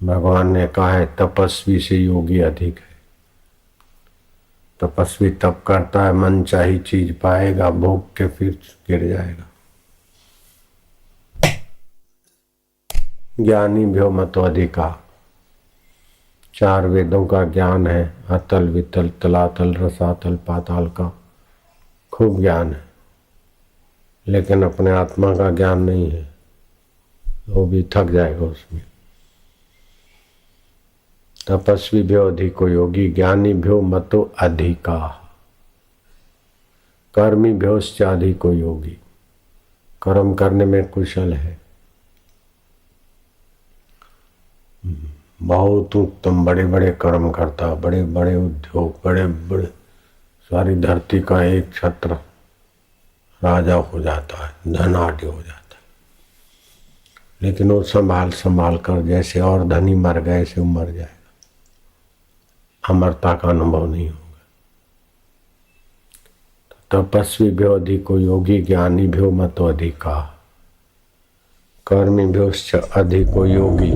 भगवान ने कहा है तपस्वी से योगी अधिक है। तपस्वी तप करता है, मन चाही चीज पाएगा, भोग के फिर गिर जाएगा। ज्ञानी भ्यो मतो अधिका, चार वेदों का ज्ञान है, अतल वितल तलातल रसातल पाताल का खूब ज्ञान है, लेकिन अपने आत्मा का ज्ञान नहीं है, वो भी थक जाएगा उसमें। तपस्वी भ्यो अधिको योगी, ज्ञानी भ्यो मतो अधिका, कर्मी भ्योश्च अधिको योगी, कर्म करने में कुशल है। बहुत उत्तम, बड़े बड़े कर्म करता, बड़े बड़े उद्योग, बड़े बड़े, सारी धरती का एक छत्र राजा हो जाता है, धनाढ़ हो जाता है, लेकिन वो संभाल संभाल कर जैसे और धनी मर गए ऐसे वो मर जाएगा, अमरता का अनुभव नहीं होगा। तपस्वी भ्यो अधिको योगी, ज्ञानी भ्यो मतो अधिका, कर्मी भ्योश्च अधिको योगी,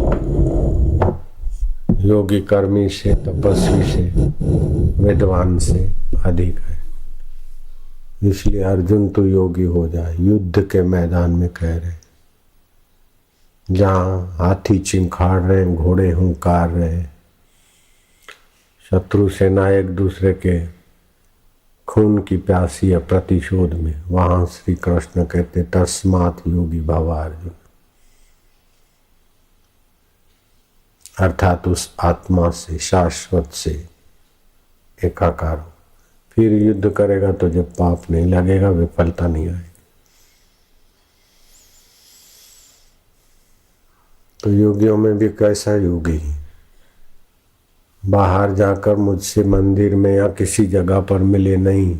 योगी कर्मी से, तपस्वी से, विद्वान से अधिक है। इसलिए अर्जुन तो योगी हो जाए। युद्ध के मैदान में कह रहे, जहां हाथी चिंखाड़ रहे, घोड़े हुंकार रहे, शत्रु सेना एक दूसरे के खून की प्यासी है प्रतिशोध में, वहां श्री कृष्ण कहते तस्मात् योगी भव अर्जुन, अर्थात उस आत्मा से, शाश्वत से एकाकार हो। फिर युद्ध करेगा तो जब पाप नहीं लगेगा, विफलता नहीं आएगी। तो योगियों में भी कैसा योगी, बाहर जाकर मुझसे मंदिर में या किसी जगह पर मिले नहीं,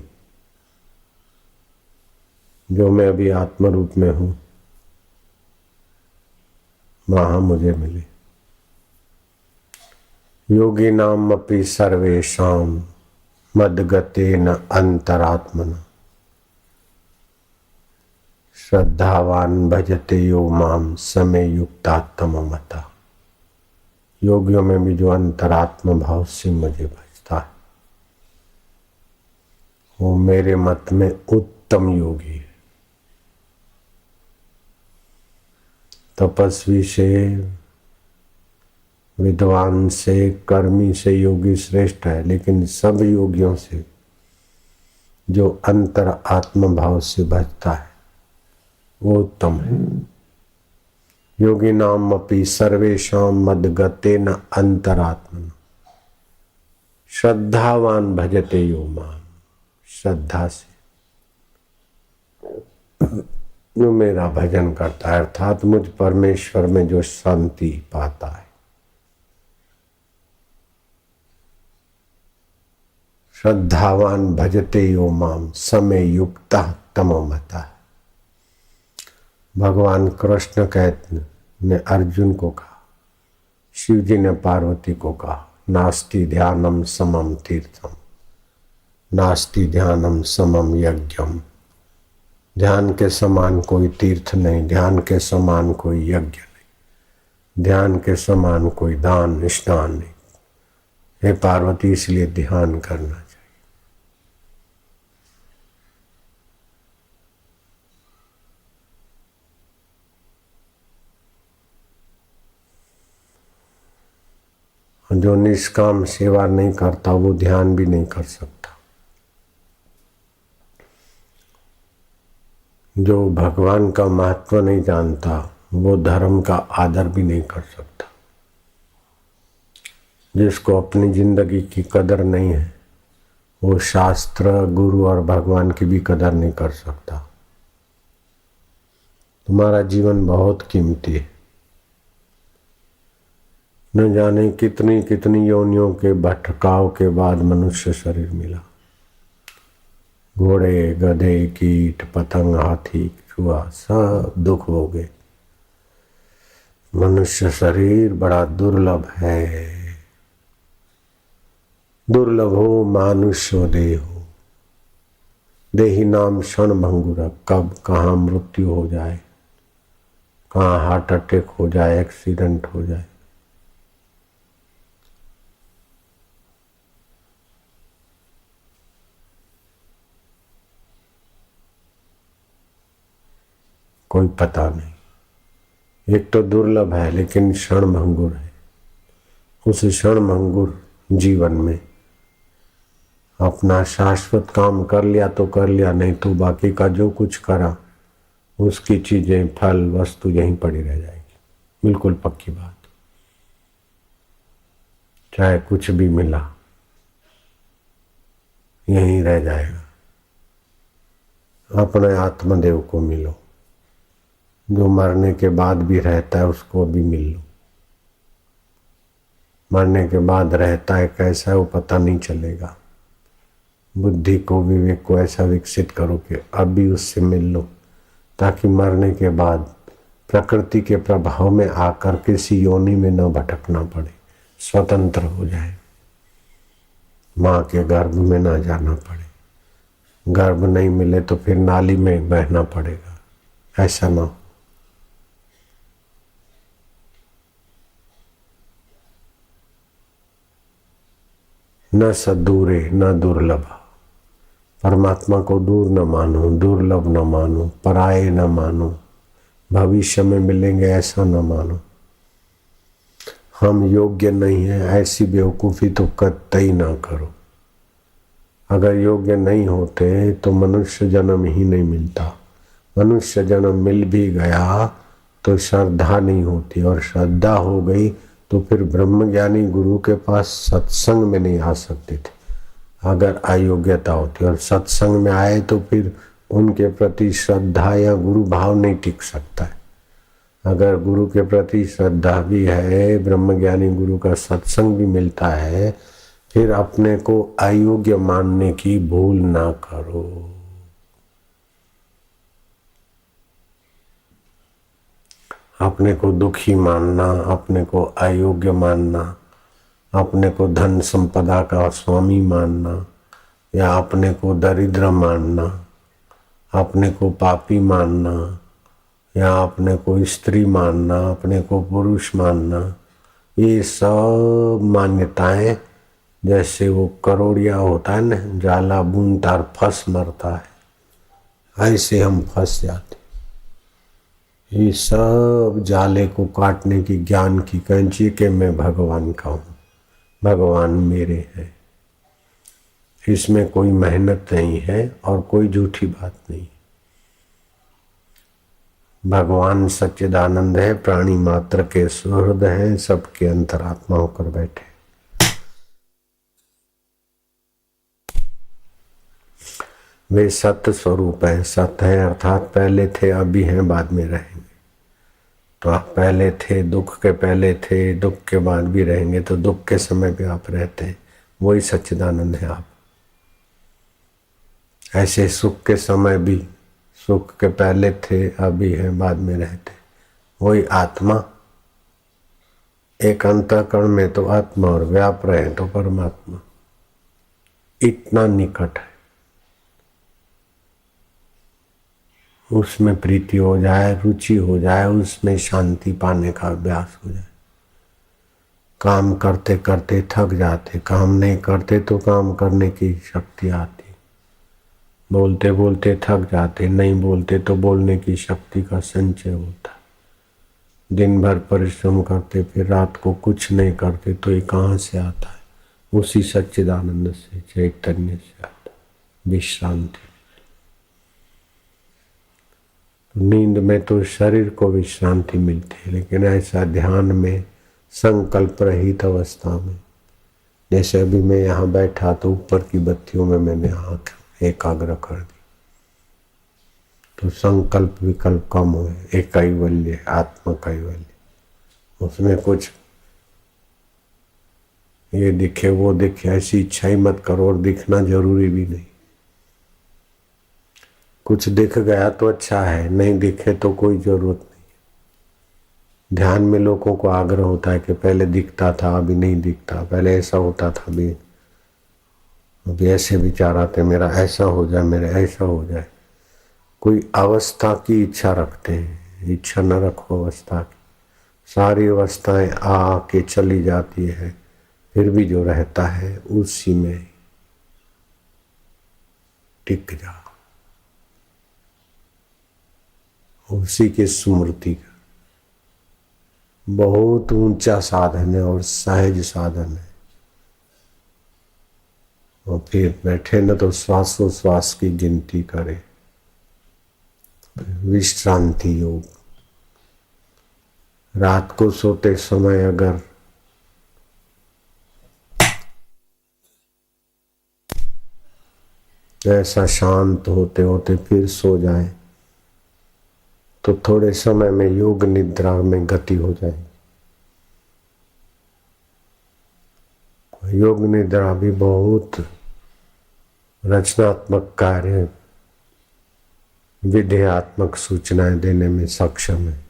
जो मैं अभी आत्म रूप में हूं वहां मुझे मिले। योगी नाम अपि सर्वेषां मद्गतेन अंतरात्मना, श्रद्धावान भजते यो माम समय युक्तात्म मता। योगियों में भी जो अंतरात्म भाव से मुझे भजता है वो मेरे मत में उत्तम योगी है। तपस्वी से, विद्वान से, कर्मी से योगी श्रेष्ठ है, लेकिन सब योगियों से जो अंतर आत्म भाव से भजता है वो उत्तम है। योगी नाम अपि सर्वेषां मद्गतेन अंतरात्मना, श्रद्धावान भजते यो माम, श्रद्धा से जो मेरा भजन करता है, अर्थात मुझ परमेश्वर में जो शांति पाता है। श्रद्धावान भजते यो माम समय युक्ता तमोमता। भगवान कृष्ण कहते ने अर्जुन को कहा, शिव जी ने पार्वती को कहा, नास्ति ध्यानम समम तीर्थम, नास्ति ध्यानम समम यज्ञम। ध्यान के समान कोई तीर्थ नहीं, ध्यान के समान कोई यज्ञ नहीं, ध्यान के समान कोई दान स्नान नहीं। हे पार्वती, इसलिए ध्यान करना चाहिए। जो निष्काम सेवा नहीं करता वो ध्यान भी नहीं कर सकता। जो भगवान का महत्व नहीं जानता वो धर्म का आदर भी नहीं कर सकता। जिसको अपनी जिंदगी की कदर नहीं है वो शास्त्र, गुरु और भगवान की भी कदर नहीं कर सकता। तुम्हारा जीवन बहुत कीमती है। न जाने कितनी कितनी योनियों के भटकाव के बाद मनुष्य शरीर मिला। घोड़े, गधे, कीट, पतंग, हाथी, चूहा सब दुख हो गए। मनुष्य शरीर बड़ा दुर्लभ है। दुर्लभो मानुष्यो देहो, देही नाम क्षण भंगुर। कब कहाँ मृत्यु हो जाए, कहाँ हार्ट अटैक हो जाए, एक्सीडेंट हो जाए, कोई पता नहीं। एक तो दुर्लभ है लेकिन क्षणभंगुर है। उस क्षणभंगुर जीवन में अपना शाश्वत काम कर लिया तो कर लिया, नहीं तो बाकी का जो कुछ करा उसकी चीजें फल वस्तु यहीं पड़ी रह जाएगी। बिल्कुल पक्की बात। चाहे कुछ भी मिला यहीं रह जाएगा। अपने आत्मदेव को मिलो, जो मरने के बाद भी रहता है उसको भी मिल लो। मरने के बाद रहता है कैसा है वो पता नहीं चलेगा। बुद्धि को विवेक को ऐसा विकसित करो कि अभी उससे मिल लो, ताकि मरने के बाद प्रकृति के प्रभाव में आकर किसी योनि में न भटकना पड़े, स्वतंत्र हो जाए, माँ के गर्भ में ना जाना पड़े। गर्भ नहीं मिले तो फिर नाली में बहना पड़ेगा, ऐसा ना हो। न सदूरे न दुर्लभ। परमात्मा को दूर न मानो, दुर्लभ न मानो, पराये न मानो, भविष्य में मिलेंगे ऐसा न मानो। हम योग्य नहीं है ऐसी बेवकूफ़ी तो कतई ना करो। अगर योग्य नहीं होते तो मनुष्य जन्म ही नहीं मिलता। मनुष्य जन्म मिल भी गया तो श्रद्धा नहीं होती, और श्रद्धा हो गई तो फिर ब्रह्मज्ञानी गुरु के पास सत्संग में नहीं आ सकते थे अगर अयोग्यता होती, और सत्संग में आए तो फिर उनके प्रति श्रद्धा या गुरु भाव नहीं टिक सकता है। अगर गुरु के प्रति श्रद्धा भी है, ब्रह्मज्ञानी गुरु का सत्संग भी मिलता है, फिर अपने को अयोग्य मानने की भूल ना करो। अपने को दुखी मानना, अपने को अयोग्य मानना, अपने को धन संपदा का स्वामी मानना, या अपने को दरिद्र मानना, अपने को पापी मानना, या अपने को स्त्री मानना, अपने को पुरुष मानना, ये सब मान्यताएं जैसे वो करोड़िया होता है ना, जाला बूंद फंस मरता है, ऐसे हम फंस जाते। ये सब जाले को काटने की ज्ञान की कैंची के मैं भगवान का हूँ, भगवान मेरे हैं। इसमें कोई मेहनत नहीं है और कोई झूठी बात नहीं। भगवान सच्चिदानंद है, प्राणी मात्र के सुहृद हैं, सबके अंतरात्मा होकर बैठे। वे सत्य स्वरूप हैं। सत्य है अर्थात पहले थे, अभी हैं, बाद में रहेंगे। तो आप पहले थे, दुख के पहले थे, दुख के बाद भी रहेंगे, तो दुख के समय पे आप रहते हैं, वही सच्चिदानंद है आप। ऐसे सुख के समय भी, सुख के पहले थे, अभी हैं, बाद में रहते, वही आत्मा। एक अंतःकरण में तो आत्मा और व्याप रहे तो परमात्मा, इतना निकट है। उसमें प्रीति हो जाए, रुचि हो जाए, उसमें शांति पाने का अभ्यास हो जाए। काम करते करते थक जाते, काम नहीं करते तो काम करने की शक्ति आती। बोलते बोलते थक जाते, नहीं बोलते तो बोलने की शक्ति का संचय होता। दिन भर परिश्रम करते फिर रात को कुछ नहीं करते तो ये कहाँ से आता है? उसी सच्चिदानंद से, चैतन्य से आता विश्रांति। नींद में तो शरीर को विश्रांति मिलती है, लेकिन ऐसा ध्यान में संकल्प रहित अवस्था में, जैसे अभी मैं यहाँ बैठा तो ऊपर की बत्तियों में मैंने आँख एकाग्र कर दी, तो संकल्प विकल्प कम हुए, एक कैवल्य, आत्म कैवल्य। उसमें कुछ ये दिखे वो दिखे ऐसी इच्छा ही मत करो, और दिखना जरूरी भी नहीं। कुछ दिख गया तो अच्छा है, नहीं दिखे तो कोई जरूरत नहीं। ध्यान में लोगों को आग्रह होता है कि पहले दिखता था अभी नहीं दिखता, पहले ऐसा होता था अभी ऐसे विचार आते, मेरा ऐसा हो जाए, मेरा ऐसा हो जाए। कोई अवस्था की इच्छा रखते हैं, इच्छा न रखो अवस्था की। सारी अवस्थाएं आ के चली जाती है, फिर भी जो रहता है उसी में टिक जाओ। उसी की स्मृति का बहुत ऊंचा साधन है और सहज साधन है। और फिर बैठे न तो श्वासोश्वास की गिनती करे, विश्रांति योग। रात को सोते समय अगर ऐसा शांत होते होते फिर सो जाए तो थोड़े समय में योग निद्रा में गति हो जाएगी। योग निद्रा भी बहुत रचनात्मक कार्य, विधेयात्मक सूचनाएं देने में सक्षम है।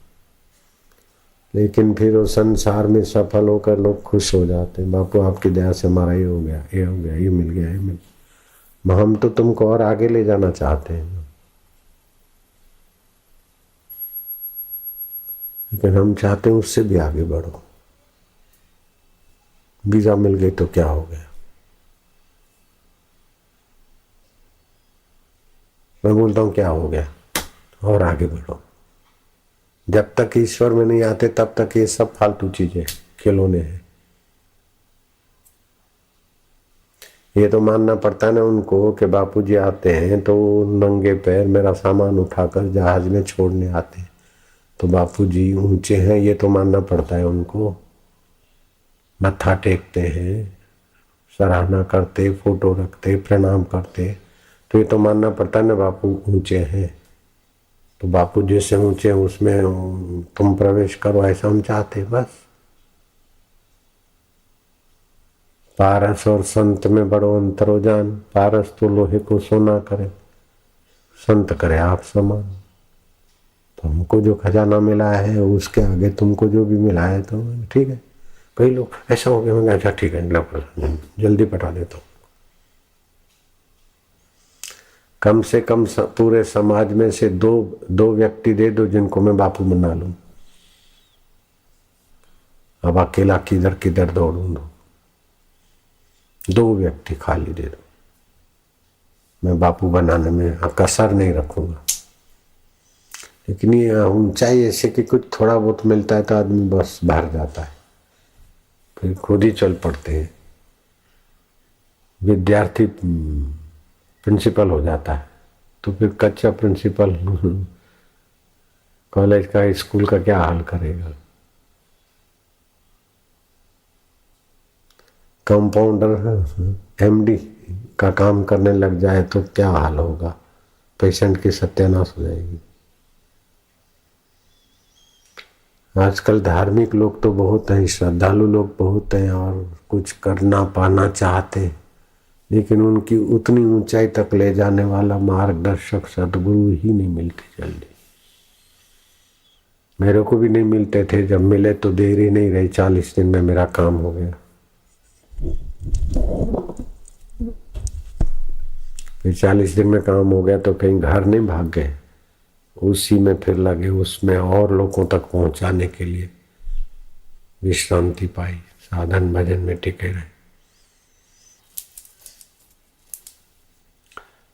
लेकिन फिर वो संसार में सफल होकर लोग खुश हो जाते हैं, बापू आपकी दया से हमारा ये हो गया, ये हो गया, ये मिल गया, ये मिल गया। हम तो तुमको और आगे ले जाना चाहते हैं, लेकिन हम चाहते हैं उससे भी आगे बढ़ो। वीजा मिल गई तो क्या हो गया? मैं बोलता हूं क्या हो गया, और आगे बढ़ो। जब तक ईश्वर में नहीं आते तब तक ये सब फालतू चीजें, खिलौने हैं। ये तो मानना पड़ता है ना उनको कि बापूजी आते हैं तो नंगे पैर मेरा सामान उठाकर जहाज में छोड़ने आते हैं, तो बापूजी ऊंचे हैं, ये तो मानना पड़ता है उनको। मत्था टेकते हैं, सराहना करते, फोटो रखते, प्रणाम करते, तो ये तो मानना पड़ता है ना बापू ऊंचे हैं। तो बापू जैसे ऊंचे उसमें तुम प्रवेश करो, ऐसा हम चाहते। बस पारस और संत में बड़ो अंतर हो जान। पारस तो लोहे को सोना करे, संत करे आप समान। तो हमको जो खजाना मिला है उसके आगे तुमको जो भी मिला है तो ठीक है। कई लोग ऐसा हो गया, मैं अच्छा ठीक है जल्दी पटा देता हूँ। कम से कम पूरे समाज में से दो व्यक्ति दे दो जिनको मैं बापू बना लूं। अब अकेला किधर किधर दौड़ूं? दो व्यक्ति खाली दे दो, मैं बापू बनाने में कसर नहीं रखूंगा। लेकिन ये ऊंचाई ऐसे कि कुछ थोड़ा बहुत मिलता है तो आदमी बस बाहर जाता है, फिर खुद ही चल पड़ते हैं। विद्यार्थी प्रिंसिपल हो जाता है तो फिर कच्चा प्रिंसिपल कॉलेज का, स्कूल का क्या हाल करेगा? कंपाउंडर एमडी का काम करने लग जाए तो क्या हाल होगा? पेशेंट की सत्यानाश हो जाएगी। आजकल धार्मिक लोग तो बहुत हैं, श्रद्धालु लोग बहुत हैं और कुछ करना पाना चाहते, लेकिन उनकी उतनी ऊंचाई तक ले जाने वाला मार्गदर्शक सदगुरु ही नहीं मिलते जल्दी। मेरे को भी नहीं मिलते थे, जब मिले तो देर ही नहीं रही, 40 दिन में मेरा काम हो गया। फिर 40 दिन में काम हो गया तो कहीं घर नहीं भाग गए, उसी में फिर लगे, उसमें और लोगों तक पहुंचाने के लिए विश्रांति पाई, साधन भजन में टिके रहे।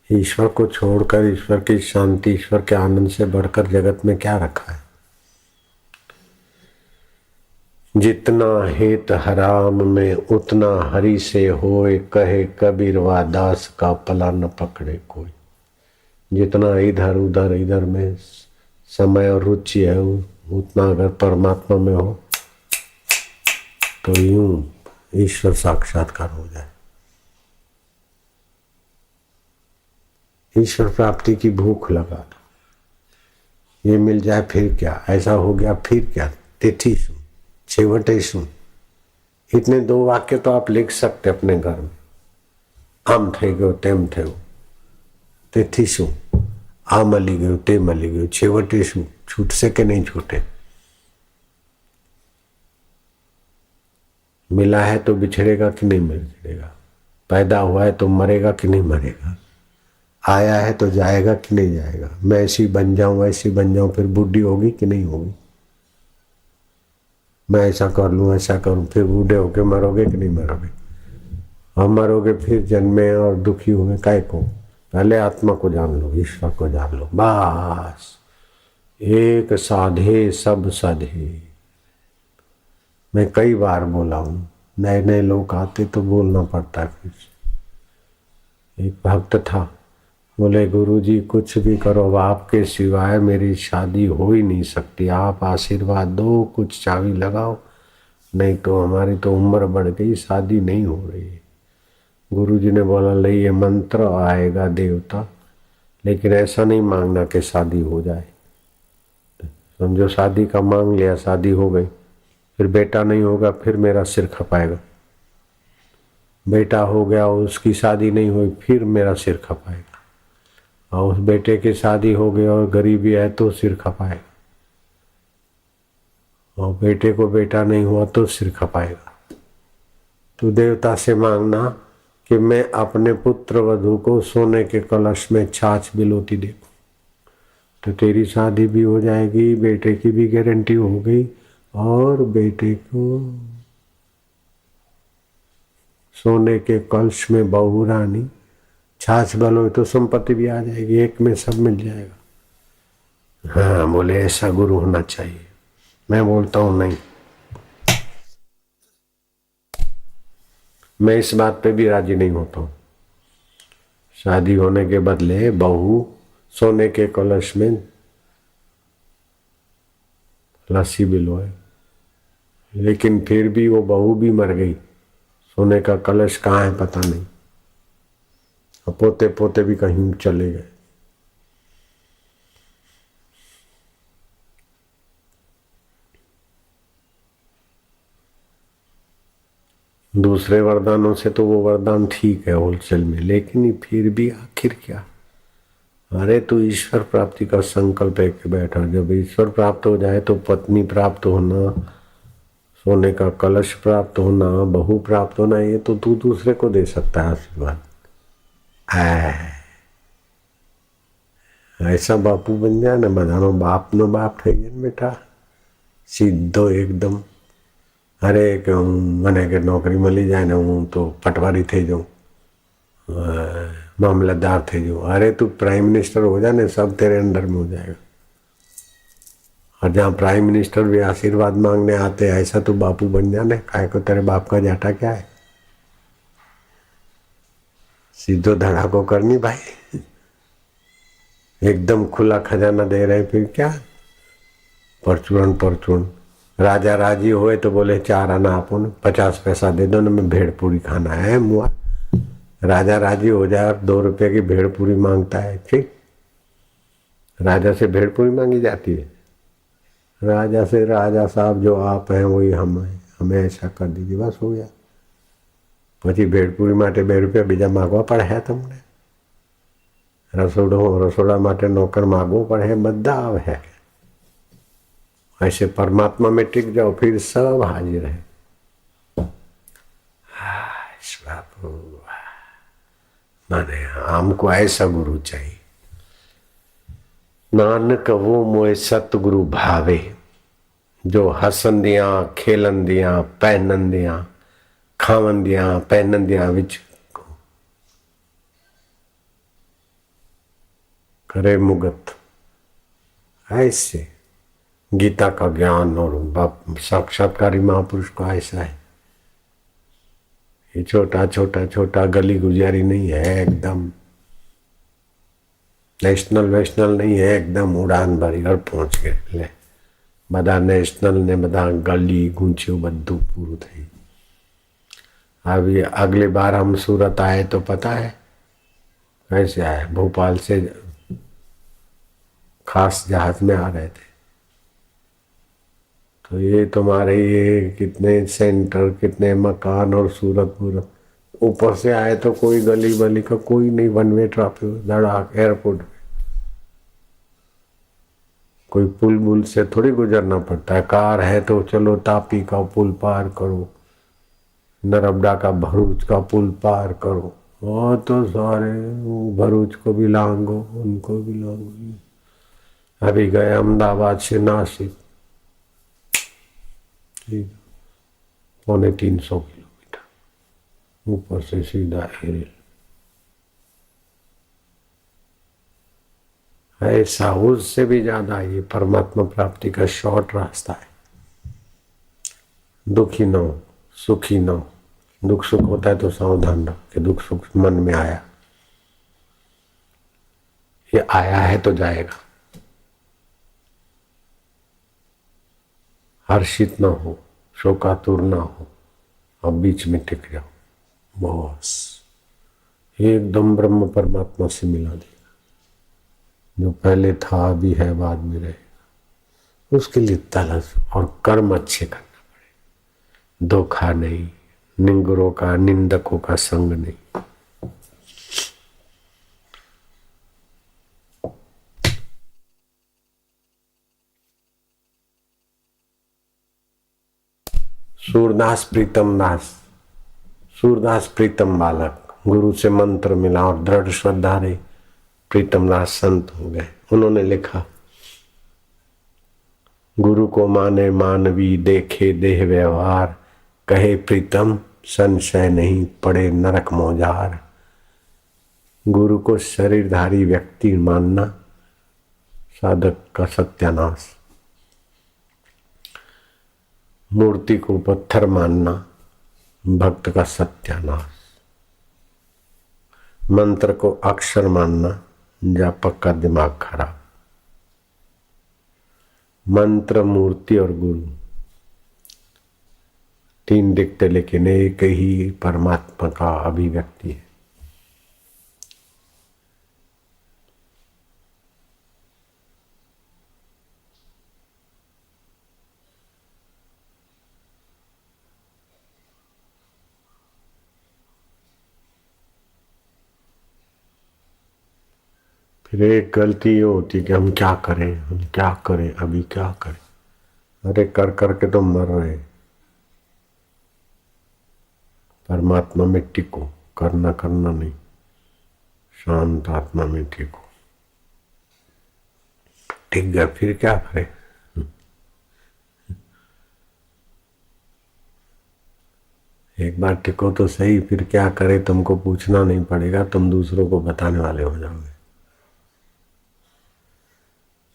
ईश्वर को छोड़कर, ईश्वर की शांति, ईश्वर के आनंद से बढ़कर जगत में क्या रखा है? जितना हेत हराम में उतना हरि से होए, कहे कबीरवा दास का पला न पकड़े कोई। जितना इधर उधर इधर में समय और रुचि है उतना अगर परमात्मा में हो तो यूं ईश्वर साक्षात्कार हो जाए। ईश्वर प्राप्ति की भूख लगा दो, ये मिल जाए फिर क्या, ऐसा हो गया फिर क्या, तिथि शू छेवटे शू। इतने 2 वाक्य तो आप लिख सकते अपने घर में। आम थे गयो तेम थे, तिथि शू, आ मली गयो ते मली गयो, छेवटे शू, छूट से के नहीं छूटे। मिला है तो बिछड़ेगा कि नहीं बिछड़ेगा, पैदा हुआ है तो मरेगा कि नहीं मरेगा, आया है तो जाएगा कि नहीं जाएगा। मैं ऐसी बन जाऊं वैसी बन जाऊं, फिर बुढ़ी होगी कि नहीं होगी। मैं ऐसा कर लूं ऐसा करूं, फिर बूढ़े होके मरोगे कि नहीं मरोगे। हम मरोगे फिर जन्मे और दुखी होंगे, काय को? पहले आत्मा को जान लो, ईश्वर को जान लो, बस एक साधे सब साधे। मैं कई बार बोला हूँ, नए नए लोग आते तो बोलना पड़ता है कुछ। एक भक्त था, बोले गुरुजी कुछ भी करो, अब आपके सिवाय मेरी शादी हो ही नहीं सकती, आप आशीर्वाद दो, कुछ चाबी लगाओ, नहीं तो हमारी तो उम्र बढ़ गई, शादी नहीं हो रही है। गुरुजी ने बोला ले ये मंत्र आएगा देवता, लेकिन ऐसा नहीं मांगना कि शादी हो जाए। समझो शादी का मांग लिया, शादी हो गई, फिर बेटा नहीं होगा, फिर मेरा सिर खपाएगा। बेटा हो गया, उसकी शादी नहीं हुई, फिर मेरा सिर खपाएगा। और उस बेटे की शादी हो गई और गरीबी है तो सिर खपाएगा। और बेटे को बेटा नहीं हुआ तो सिर खपाएगा। तो देवता से मांगना कि मैं अपने पुत्र वधू को सोने के कलश में छाछ बिलोती देखूं, तो तेरी शादी भी हो जाएगी, बेटे की भी गारंटी हो गई, और बेटे को सोने के कलश में बहू रानी छाछ बलो तो संपत्ति भी आ जाएगी, एक में सब मिल जाएगा। हाँ बोले ऐसा गुरु होना चाहिए। मैं बोलता हूं नहीं, मैं इस बात पे भी राजी नहीं होता हूं। शादी होने के बदले बहू सोने के कलश में लस्सी बिलोए, लेकिन फिर भी वो बहू भी मर गई, सोने का कलश कहाँ है पता नहीं, और पोते पोते भी कहीं चले गए। दूसरे वरदानों से तो वो वरदान ठीक है होलसेल में, लेकिन फिर भी आखिर क्या। अरे तू ईश्वर प्राप्ति का संकल्प है कि बैठा, जब ईश्वर प्राप्त हो जाए तो पत्नी प्राप्त होना, सोने का कलश प्राप्त होना, बहू प्राप्त होना, ये तो तू दूसरे को दे सकता है आशीर्वाद। ऐसा बापू बन जाए ने बधानो बाप नो बाप થઈ જાય બેટા, સીધો એકદમ। अरे કે મને કે નોકરી મળી જાય ને હું તો પટવારી થઈ જાઉં, मामलतदार થઈ जाऊं। अरे तू प्राइम मिनिस्टर हो जाए ना, सब तेरे अंडर में हो जाएगा। और जहाँ प्राइम मिनिस्टर भी आशीर्वाद मांगने आते हैं, ऐसा तू बापू बन जाने, काहे को तेरे बाप का जाटा क्या है। सीधो धड़ाको करनी भाई, एकदम खुला खजाना दे रहे, फिर क्या परचूरन परचूरन। राजा राजी होए तो बोले 4 आना आपो न, 50 पैसा दे दो न, मैं भेड़ पूरी खाना है मुआ। राजा राजी हो जाए, 2 रुपये की भेड़ पूरी मांगता है, ठीक। राजा से भेड़ पूरी मांगी जाती है, राजा से राजा साहब जो आप हैं वही हम हैं, हमें ऐसा कर दीजिए, बस हो गया। પછી ભેળપુરી માટે 2 રૂપિયા બીજા માગવા પડે है તમને, રસોડા માટે નોકર માગવો પડે, બધા આવે है। ऐसे परमात्मा में टिक जाओ, फिर सब हाजिर है। माने हमको ऐसा गुरु चाहिए। नानक वो मोए सतगुरु भावे, जो हसंदियां खेलंदियां पहनंदियां खावंदियां पहनंदियां विच करे मुगत। ऐसे गीता का ज्ञान और साक्षात्कारी महापुरुष का ऐसा है। ये छोटा छोटा छोटा गली गुजारी नहीं है, एकदम नेशनल वेशनल नहीं है, एकदम उड़ान भरी और पहुंच गए ले बदा नेशनल ने बदा गली गूंच्યું બધું પૂરું થઈ। अभी अगली बार हम सूरत आए तो पता है कैसे आए, भोपाल से खास जहाज में आ रहे थे, तो ये तुम्हारे ये कितने सेंटर कितने मकान और सूरत पूरत, ऊपर से आए तो कोई गली बली का कोई नहीं, 1 वे ट्रैफिक धड़ाक एयरपोर्ट पे। कोई पुल बुल से थोड़ी गुजरना पड़ता है, कार है तो चलो तापी का पुल पार करो, नर्मदा का भरूच का पुल पार करो, और तो सारे भरूच को भी लांगो उनको भी लांगो। अभी गए अहमदाबाद से नासिक, 350 किलोमीटर ऊपर से सीधा रेल। ऐसा उससे भी ज्यादा ये परमात्मा प्राप्ति का शॉर्ट रास्ता है। दुखी न हो, सुखी न हो। दुख सुख होता है तो सावधान रहो कि दुख सुख मन में आया, ये आया है तो जाएगा। हर्षित न हो, शोकातुर न हो, अब बीच में टिक जाओ, बस एकदम ब्रह्म परमात्मा से मिला देगा। जो पहले था, अभी है, बाद में रहेगा। उसके लिए तलाश और कर्म अच्छे करना पड़े। धोखा नहीं, निंगरों का निंदकों का संग नहीं। सूरदास प्रीतम दास, सूरदास प्रीतम बालक, गुरु से मंत्र मिला और दृढ़ श्रद्धा रही, प्रीतम दास संत हो गए। उन्होंने लिखा, गुरु को माने मानवी, देखे देह व्यवहार, कहे प्रीतम संशय नहीं, पड़े नरक मौजार। गुरु को शरीरधारी व्यक्ति मानना साधक का सत्यानाश, मूर्ति को पत्थर मानना भक्त का सत्यानाश, मंत्र को अक्षर मानना जापक का दिमाग खराब। मंत्र, मूर्ति और गुरु तीन दिखते लेकिन एक ही परमात्मा का अभिव्यक्ति है। फिर एक गलती ये होती कि हम क्या करें, हम क्या करें, अभी क्या करें। अरे कर करके तो मर रहे। परमात्मा में टिको, करना करना नहीं, शांत आत्मा में टिको। टिक गया फिर क्या करें। एक बार टिको तो सही, फिर क्या करे तुमको पूछना नहीं पड़ेगा, तुम दूसरों को बताने वाले हो जाओगे।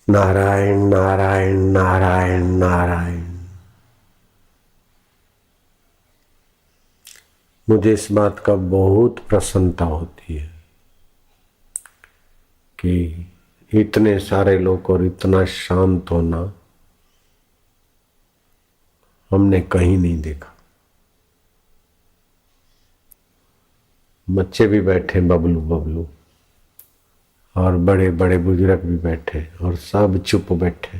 नारायण नारायण नारायण नारायण। मुझे इस बात का बहुत प्रसन्नता होती है कि इतने सारे लोग और इतना शांत होना हमने कहीं नहीं देखा। बच्चे भी बैठे बबलू बबलू, और बड़े बड़े बुजुर्ग भी बैठे, और सब चुप बैठे।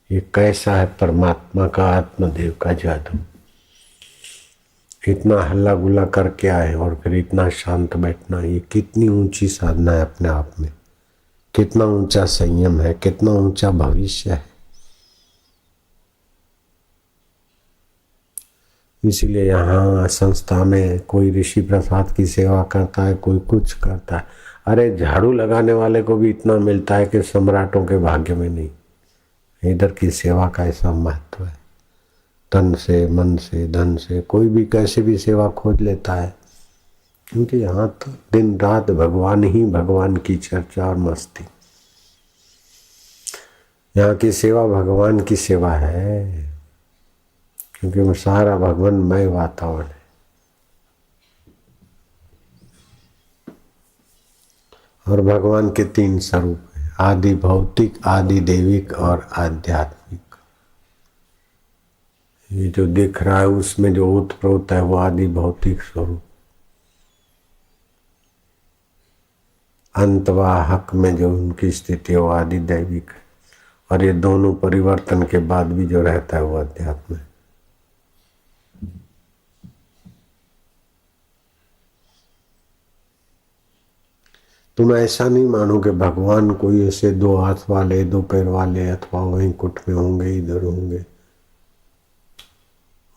ये कैसा है परमात्मा का, आत्मदेव का जादू। इतना हल्ला गुल्ला करके आए और फिर इतना शांत बैठना, ये कितनी ऊंची साधना है अपने आप में। कितना ऊंचा संयम है, कितना ऊंचा भविष्य है। इसीलिए यहाँ संस्था में कोई ऋषि प्रसाद की सेवा करता है, कोई कुछ करता है। अरे झाड़ू लगाने वाले को भी इतना मिलता है कि सम्राटों के भाग्य में नहीं। इधर की सेवा का ऐसा महत्व है। तन से, मन से, धन से, कोई भी कैसे भी सेवा खोज लेता है, क्योंकि यहाँ तो दिन रात भगवान ही भगवान की चर्चा और मस्ती। यहाँ की सेवा भगवान की सेवा है, क्योंकि वो सारा भगवानमय वातावरण है। और भगवान के तीन स्वरूप है, आदि भौतिक, आदि देविक और आध्यात्मिक। ये जो दिख रहा है उसमें जो ओतप्रोत है वो आदि भौतिक स्वरूप। अंतवाहक में जो उनकी स्थिति है वो आदि दैविक है। और ये दोनों परिवर्तन के बाद भी जो रहता है वो अध्यात्म है। तुम ऐसा नहीं मानो कि भगवान कोई ऐसे दो हाथ वाले, दो पैर वाले, अथवा वहीं कुट में होंगे, इधर होंगे।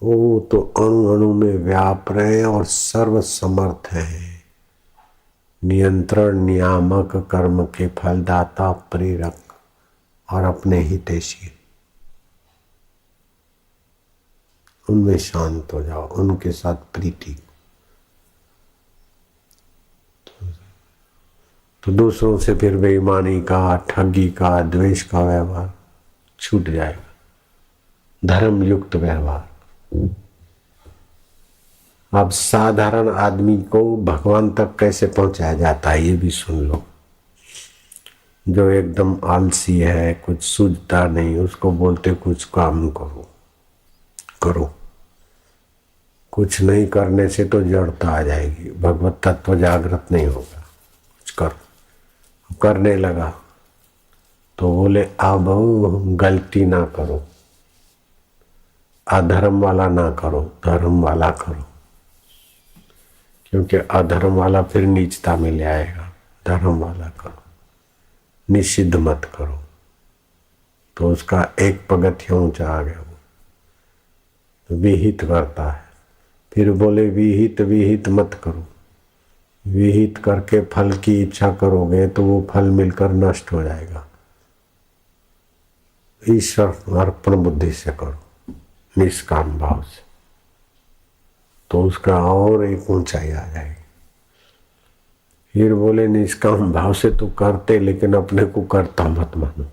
वो तो अणु अणु में व्याप रहे और सर्व समर्थ है। नियंत्रण, नियामक, कर्म के फलदाता, प्रेरक और अपने हितैषी। उनमें शांत हो जाओ, उनके साथ प्रीति। तो दूसरों से फिर बेईमानी का, ठगी का, द्वेष का व्यवहार छूट जाएगा। धर्म युक्त व्यवहार। अब साधारण आदमी को भगवान तक कैसे पहुंचाया जाता है ये भी सुन लो। जो एकदम आलसी है, कुछ सूझता नहीं, उसको बोलते कुछ काम करो करो। कुछ नहीं करने से तो जड़ता आ जाएगी, भगवत तत्व जागृत नहीं होगा। कुछ करने लगा तो बोले अब गलती ना करो, अधर्म वाला ना करो, धर्म वाला करो। क्योंकि अधर्म वाला फिर नीचता में ले आएगा। धर्म वाला करो, निषिद्ध मत करो। तो उसका एक पगथिया ऊंचा आ गया। वो तो विहित करता है। फिर बोले विहित विहित मत करो। विहित करके फल की इच्छा करोगे तो वो फल मिलकर नष्ट हो जाएगा। ईश्वर अर्पण बुद्धि से करो, निष्काम भाव से, तो उसका और एक ऊंचाई आ जाएगी। फिर बोले निष्काम भाव से तो करते, लेकिन अपने को करता मत मानो।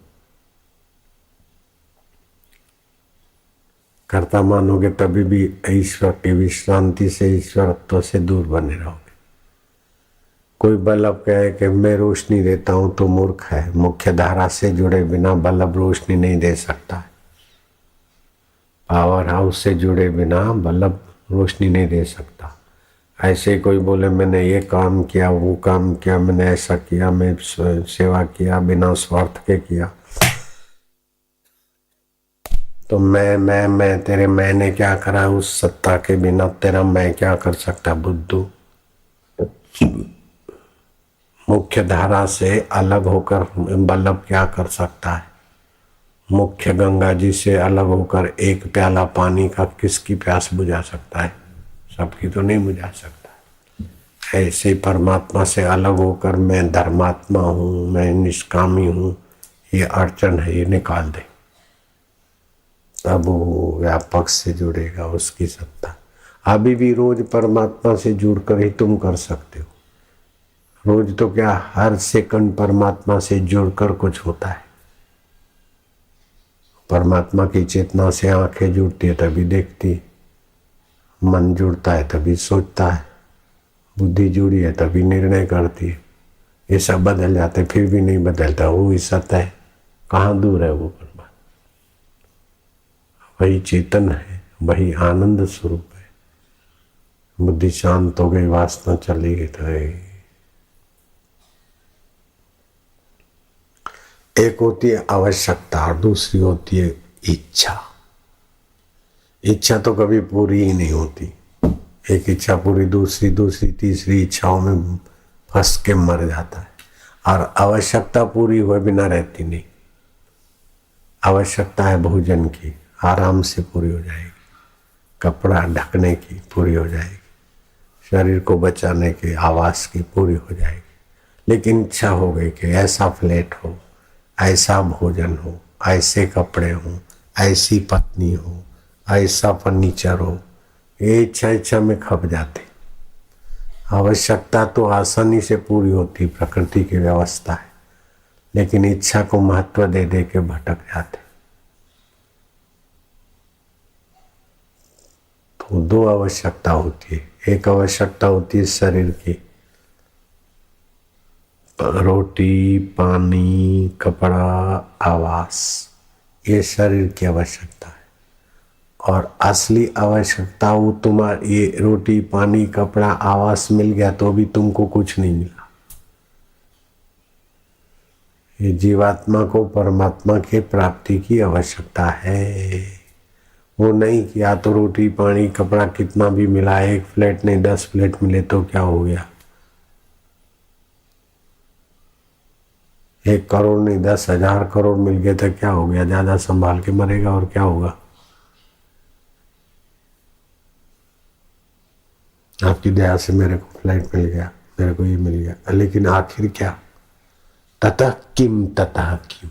करता मानोगे तभी भी ईश्वर की विश्रांति से, ईश्वरत्व से दूर बने रहोगे। कोई बल्ब कहे कि मैं रोशनी देता हूं तो मूर्ख है। मुख्य धारा से जुड़े बिना बल्ब रोशनी नहीं दे सकता है। पावर हाउस से जुड़े बिना बल्ब रोशनी नहीं दे सकता। ऐसे कोई बोले मैंने ये काम किया, वो काम किया, मैंने ऐसा किया, मैं सेवा किया, बिना स्वार्थ के किया, तो मैं तेरे मैंने क्या करा, उस सत्ता के बिना तेरा मैं क्या कर सकता बुद्धू। मुख्य धारा से अलग होकर बल्लभ क्या कर सकता है। मुख्य गंगा जी से अलग होकर एक प्याला पानी का किसकी प्यास बुझा सकता है? सबकी तो नहीं बुझा सकता। ऐसे परमात्मा से अलग होकर मैं धर्मात्मा हूँ, मैं निष्कामी हूँ, ये अड़चन है, ये निकाल दे, तब वो व्यापक से जुड़ेगा उसकी सत्ता। अभी भी रोज परमात्मा से जुड़कर ही तुम कर सकते हो। रोज तो क्या, हर सेकंड परमात्मा से जुड़कर कुछ होता है। परमात्मा की चेतना से आंखें जुड़ती है तभी देखती, मन जुड़ता है तभी सोचता है, बुद्धि जुड़ी है तभी निर्णय करती है। ये सब बदल जाते फिर भी नहीं बदलता। वो ही सत्य है, कहाँ दूर है वो परमात्मा। वही चेतन है, वही आनंद स्वरूप है। बुद्धि शांत हो गई, वासना चली गई तो एक होती है आवश्यकता और दूसरी होती है इच्छा। इच्छा तो कभी पूरी ही नहीं होती। एक इच्छा पूरी, दूसरी तीसरी इच्छाओं में फंस के मर जाता है। और आवश्यकता पूरी हुए बिना रहती नहीं। आवश्यकता है भोजन की, आराम से पूरी हो जाएगी। कपड़ा ढकने की पूरी हो जाएगी। शरीर को बचाने के आवास की पूरी हो जाएगी। लेकिन इच्छा हो गई कि ऐसा फ्लैट हो, ऐसा भोजन हो, ऐसे कपड़े हो, ऐसी पत्नी हो, ऐसा फर्नीचर हो, ये इच्छा में खप जाते। आवश्यकता तो आसानी से पूरी होती, प्रकृति की व्यवस्था है, लेकिन इच्छा को महत्व दे दे के भटक जाते। तो दो आवश्यकता होती है। एक आवश्यकता होती है शरीर की, रोटी, पानी, कपड़ा, आवास, ये शरीर की आवश्यकता है। और असली आवश्यकता वो तुम्हारी, ये रोटी, पानी, कपड़ा, आवास मिल गया तो भी तुमको कुछ नहीं मिला। ये जीवात्मा को परमात्मा के प्राप्ति की आवश्यकता है। वो नहीं किया तो रोटी, पानी, कपड़ा कितना भी मिला, एक फ्लैट नहीं 10 फ्लैट मिले तो क्या हो गया? 1 करोड़ नहीं 10,000 करोड़ मिल गए तो क्या हो गया? ज्यादा संभाल के मरेगा और क्या होगा? आपकी दया से मेरे को फ्लाइट मिल गया, मेरे को ये मिल गया, लेकिन आखिर क्या? ततः किम ततः किम।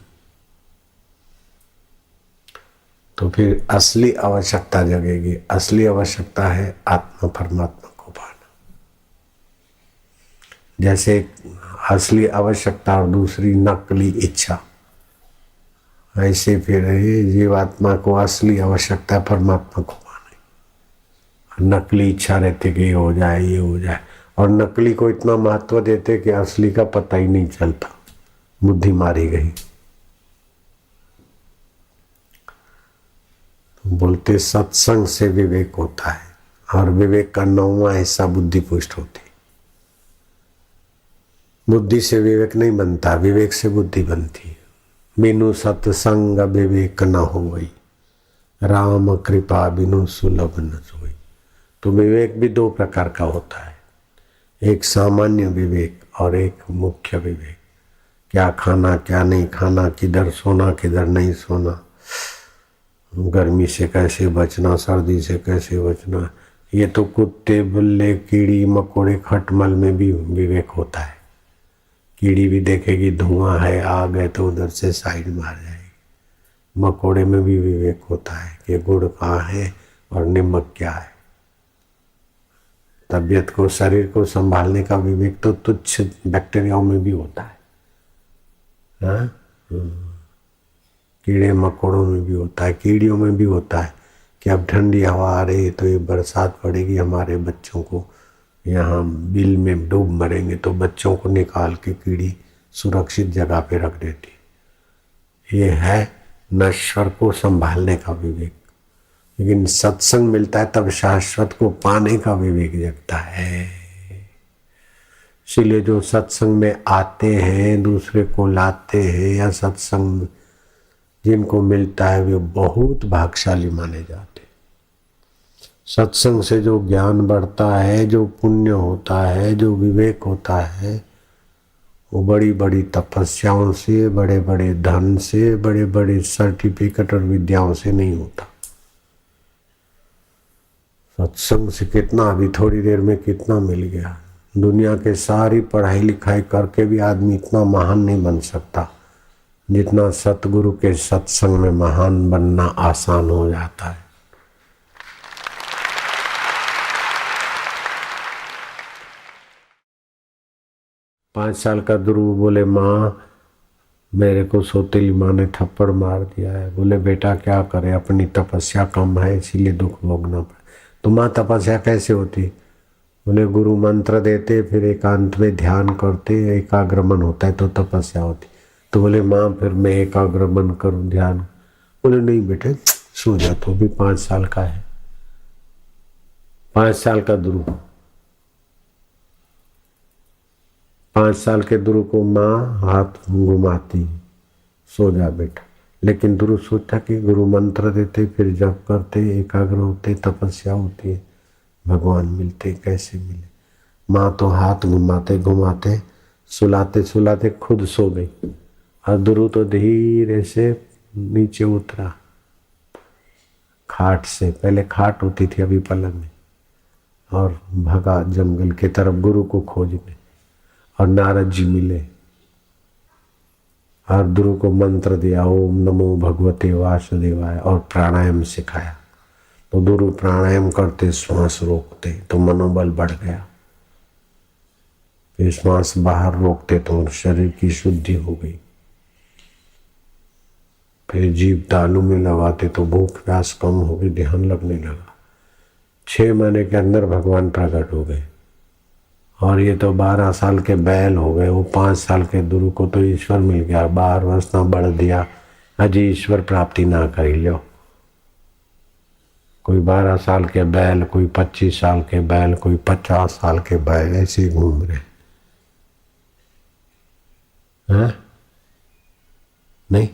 तो फिर असली आवश्यकता जगेगी। असली आवश्यकता है आत्मा परमात्मा को पाना। जैसे असली आवश्यकता और दूसरी नकली इच्छा, ऐसे फिर ये जीवात्मा को असली आवश्यकता है परमात्मा को पाने, नकली इच्छा रहती कि ये हो जाए ये हो जाए, और नकली को इतना महत्व देते कि असली का पता ही नहीं चलता, बुद्धि मारी गई। तो बोलते सत्संग से विवेक होता है, और विवेक का 9वां हिस्सा बुद्धि पुष्ट होती। बुद्धि से विवेक नहीं बनता, विवेक से बुद्धि बनती है। बिनु सत्संग विवेक न होई, राम कृपा बिनु सुलभ न सोई। तो विवेक भी 2 प्रकार का होता है, एक सामान्य विवेक और एक मुख्य विवेक। क्या खाना क्या नहीं खाना, किधर सोना किधर नहीं सोना, गर्मी से कैसे बचना, सर्दी से कैसे बचना, ये तो कुत्ते बिल्ले कीड़ी मकोड़े खटमल में भी विवेक होता है। कीड़ी भी देखेगी धुआं है आग है तो उधर से साइड मार जाएगी। मकोड़े में भी विवेक होता है कि गुड़ कहाँ है और नमक क्या है। तबीयत को शरीर को संभालने का विवेक तो तुच्छ बैक्टीरियाओं में भी होता है, हाँ? कीड़े मकोड़ों में भी होता है, कीड़ियों में भी होता है कि अब ठंडी हवा आ रही है तो ये बरसात पड़ेगी, हमारे बच्चों को यहाँ बिल में डूब मरेंगे, तो बच्चों को निकाल के कीड़ी सुरक्षित जगह पे रख देती। ये है नश्वर को संभालने का विवेक। लेकिन सत्संग मिलता है तब शाश्वत को पाने का विवेक जगता है। इसलिए जो सत्संग में आते हैं, दूसरे को लाते हैं, या सत्संग जिनको मिलता है वे बहुत भाग्यशाली माने जाते। सत्संग से जो ज्ञान बढ़ता है, जो पुण्य होता है, जो विवेक होता है, वो बड़ी बड़ी तपस्याओं से, बड़े बड़े धन से, बड़े बड़े सर्टिफिकेट और विद्याओं से नहीं होता। सत्संग से कितना, अभी थोड़ी देर में कितना मिल गया। दुनिया के सारी पढ़ाई लिखाई करके भी आदमी इतना महान नहीं बन सकता जितना सतगुरु के सत्संग में महान बनना आसान हो जाता है। पाँच साल का ध्रुव बोले माँ मेरे को सौतेली माँ ने थप्पड़ मार दिया है। बोले बेटा क्या करे, अपनी तपस्या कम है इसीलिए दुख भोगना पड़े। तो माँ तपस्या कैसे होती? बोले गुरु मंत्र देते, फिर एकांत में ध्यान करते, एकाग्रमन होता है तो तपस्या होती। तो बोले माँ फिर मैं एकाग्रमन करूँ ध्यान? बोले नहीं बेटे सो जा, तो भी 5 साल का है। 5 साल का ध्रुव, 5 साल के ध्रुव को माँ हाथ घुमाती, सो जा बेटा। लेकिन ध्रुव सोचता कि गुरु मंत्र देते, फिर जप करते, एकाग्र होते, तपस्या होती है, भगवान मिलते कैसे मिले। माँ तो हाथ घुमाते घुमाते सुलाते सुलाते खुद सो गई, और ध्रुव तो धीरे से नीचे उतरा खाट से। पहले खाट होती थी, अभी पलंग में, और भगा जंगल की तरफ गुरु को खोजने। और नारद जी मिले और ध्रुव को मंत्र दिया, ओम नमो भगवते वासुदेवाय, और प्राणायाम सिखाया। तो ध्रुव प्राणायाम करते, श्वास रोकते तो मनोबल बढ़ गया। फिर श्वास बाहर रोकते तो शरीर की शुद्धि हो गई। फिर जीभ तालू में लगाते तो भूख प्यास कम हो गई, ध्यान लगने लगा। 6 महीने के अंदर भगवान प्रकट हो गए। और ये तो 12 साल के बैल हो गए। वो 5 साल के ध्रुव को तो ईश्वर मिल गया, 12 वर्ष ना बढ़ दिया, अजी ईश्वर प्राप्ति ना करी लो। कोई 12 साल के बैल, कोई 25 साल के बैल, कोई 50 साल के बैल, ऐसे घूम रहे हैं। नहीं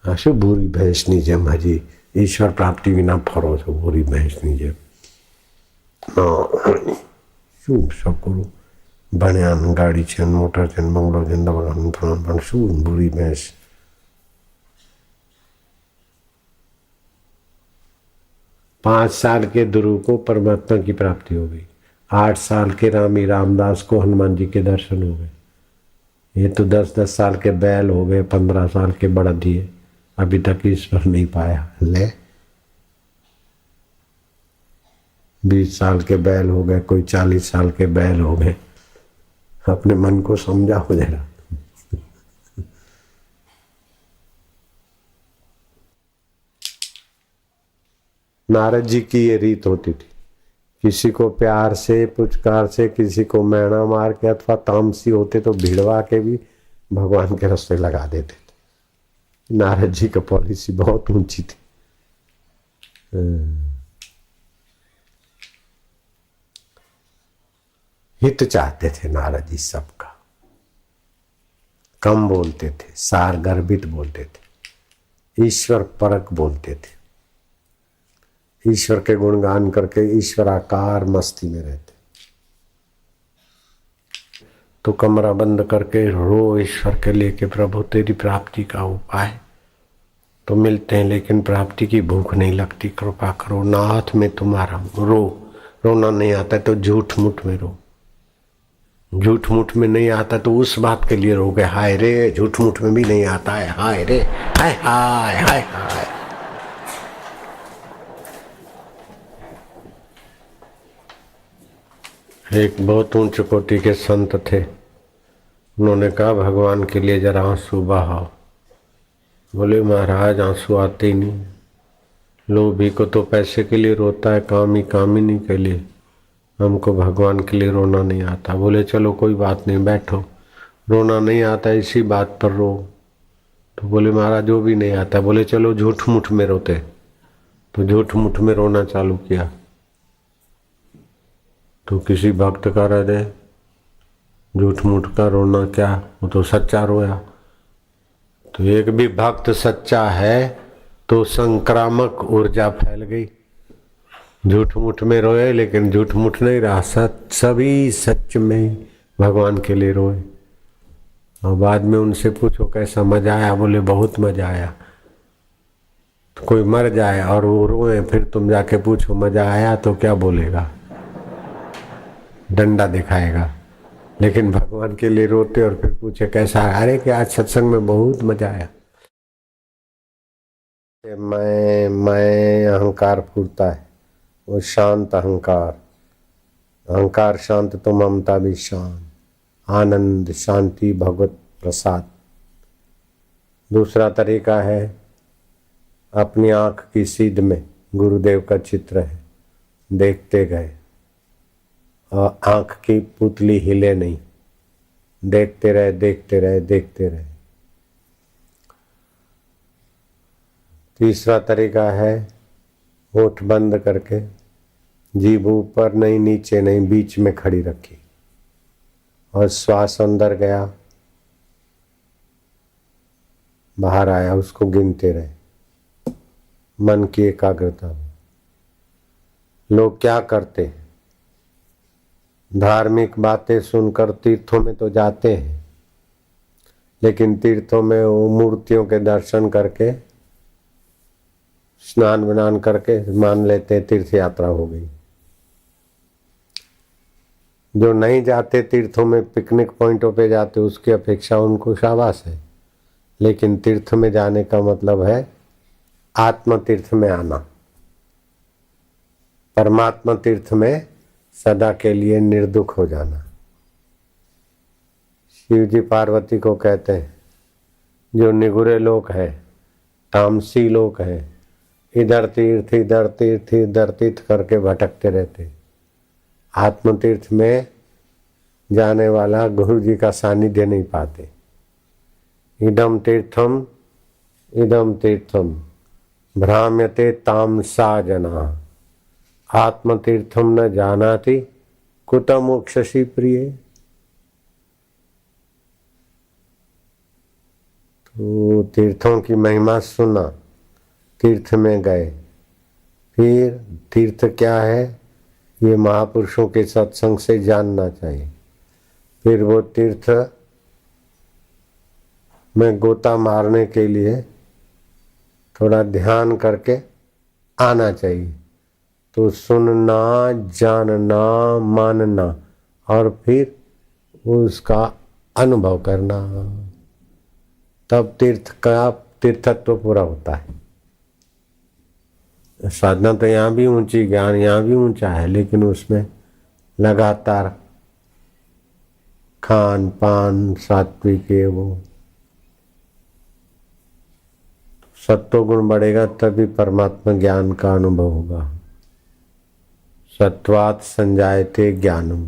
आशु बुरी भैंसनी जेम हजी ईश्वर प्राप्ति विना फरो छो, बुरी भैंसनी जेम। શું શકું ભણ્યા ગાડી છે મોટર છે બંગલો છે પણ શું બુરી ભેંસ। 5 साल के ध्रुव को परमात्मा की प्राप्ति हो गई। 8 साल के रामी रामदास को हनुमान जी के दर्शन हो गए। ये तो 10-10 साल के बैल हो गए, 15 साल के बड़दिए, अभी तक ईश्वर नहीं पाया। ले 20 साल के बैल हो गए, कोई 40 साल के बैल हो गए। अपने मन को समझा हो जरा। नारद जी की ये रीत होती थी, किसी को प्यार से पुचकार से, किसी को मैना मार के अथवा तामसी होते तो भिड़वा के भी भगवान के रास्ते लगा देते थे। नारद जी का पॉलिसी बहुत ऊंची थी। हित चाहते थे नारद जी सबका, कम बोलते थे, सार गर्भित बोलते थे, ईश्वर परक बोलते थे, ईश्वर के गुणगान करके ईश्वराकार मस्ती में रहते। तो कमरा बंद करके रो ईश्वर के लिए कि प्रभु तेरी प्राप्ति का उपाय तो मिलते हैं, लेकिन प्राप्ति की भूख नहीं लगती, कृपा करो नाथ में तुम्हारा। रो, रोना नहीं आता तो झूठ मूठ में रो, झूठ मूठ में नहीं आता तो उस बात के लिए रो गए, हाय रे झूठ मूठ में भी नहीं आता है, हाय रे, हाय हाय हाय हाय। एक बहुत ऊंच कोटि के संत थे, उन्होंने कहा भगवान के लिए जरा आंसू बहाओ। बोले महाराज आंसू आते ही नहीं, लोभी को तो पैसे के लिए रोता है, कामिनी के लिए, हमको भगवान के लिए रोना नहीं आता। बोले चलो कोई बात नहीं, बैठो, रोना नहीं आता इसी बात पर रो। तो बोले महाराज जो भी नहीं आता। बोले चलो झूठ मूठ में रोते, तो झूठ मूठ में रोना चालू किया। तो किसी भक्त का हृदय झूठ मूठ का रोना क्या, वो तो सच्चा रोया। तो एक भी भक्त सच्चा है तो संक्रामक ऊर्जा फैल गई। झूठ मूठ में रोए लेकिन झूठ मूठ नहीं रहा, सभी सच में भगवान के लिए रोए। और बाद में उनसे पूछो कैसा मजा आया, बोले बहुत मजा आया। तो कोई मर जाए और वो रोए, फिर तुम जाके पूछो मजा आया तो क्या बोलेगा, डंडा दिखाएगा। लेकिन भगवान के लिए रोते और फिर पूछे कैसा, अरे कि आज सत्संग में बहुत मजा आया। मैं अहंकार फूटता है, वो शांत अहंकार, अहंकार शांत तो ममता भी शांत, आनंद शांति भगवत प्रसाद। दूसरा तरीका है, अपनी आंख की सीध में गुरुदेव का चित्र है, देखते गए और आंख की पुतली हिले नहीं, देखते रहे देखते रहे देखते रहे। तीसरा तरीका है, होठ बंद करके जीभ ऊपर नहीं नीचे नहीं बीच में खड़ी रखी और श्वास अंदर गया बाहर आया उसको गिनते रहे, मन की एकाग्रता। लोग क्या करते हैं, धार्मिक बातें सुनकर तीर्थों में तो जाते हैं, लेकिन तीर्थों में वो मूर्तियों के दर्शन करके स्नान विनान करके मान लेते हैं तीर्थ यात्रा हो गई। जो नहीं जाते तीर्थों में, पिकनिक पॉइंटों पे जाते, उसकी अपेक्षा उनको शाबाश है। लेकिन तीर्थ में जाने का मतलब है आत्म तीर्थ में आना, परमात्मा तीर्थ में सदा के लिए निर्दुख हो जाना। शिव जी पार्वती को कहते हैं, जो निगुरे लोग हैं, तामसी लोग हैं, इधर तीर्थ इधर तीर्थ इधर तीर्थ करके भटकते रहते, आत्म तीर्थ में जाने वाला गुरु जी का सानिध्य नहीं पाते। इदम तीर्थम भ्राम्यते तामसा जना, आत्म तीर्थम न जानाति कुत मोक्षसी प्रिय। तो तीर्थों की महिमा सुना, तीर्थ में गए, फिर तीर्थ क्या है ये महापुरुषों के सत्संग से जानना चाहिए। फिर वो तीर्थ में गोता मारने के लिए थोड़ा ध्यान करके आना चाहिए। तो सुनना, जानना, मानना और फिर उसका अनुभव करना, तब तीर्थ का तीर्थत्व पूरा होता है। साधना तो यहाँ भी ऊंची, ज्ञान यहाँ भी ऊंचा है, लेकिन उसमें लगातार खान पान सात्विक है, वो सत्व गुण बढ़ेगा तभी परमात्मा ज्ञान का अनुभव होगा। सत्वात संजायते ज्ञानम।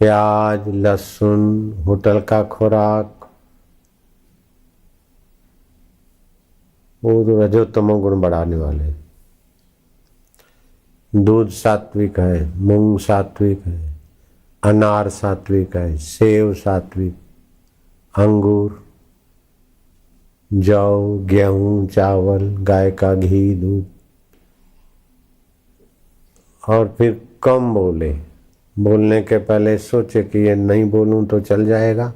प्याज लहसुन होटल का खुराक वो रजोतमो गुण बढ़ाने वाले। दूध सात्विक है, मूंग सात्विक है, अनार सात्विक है, सेव सात्विक, अंगूर, जौ, गेहूं, चावल, गाय का घी, दूध। और फिर कम बोले, बोलने के पहले सोचे कि ये नहीं बोलूं तो चल जाएगा।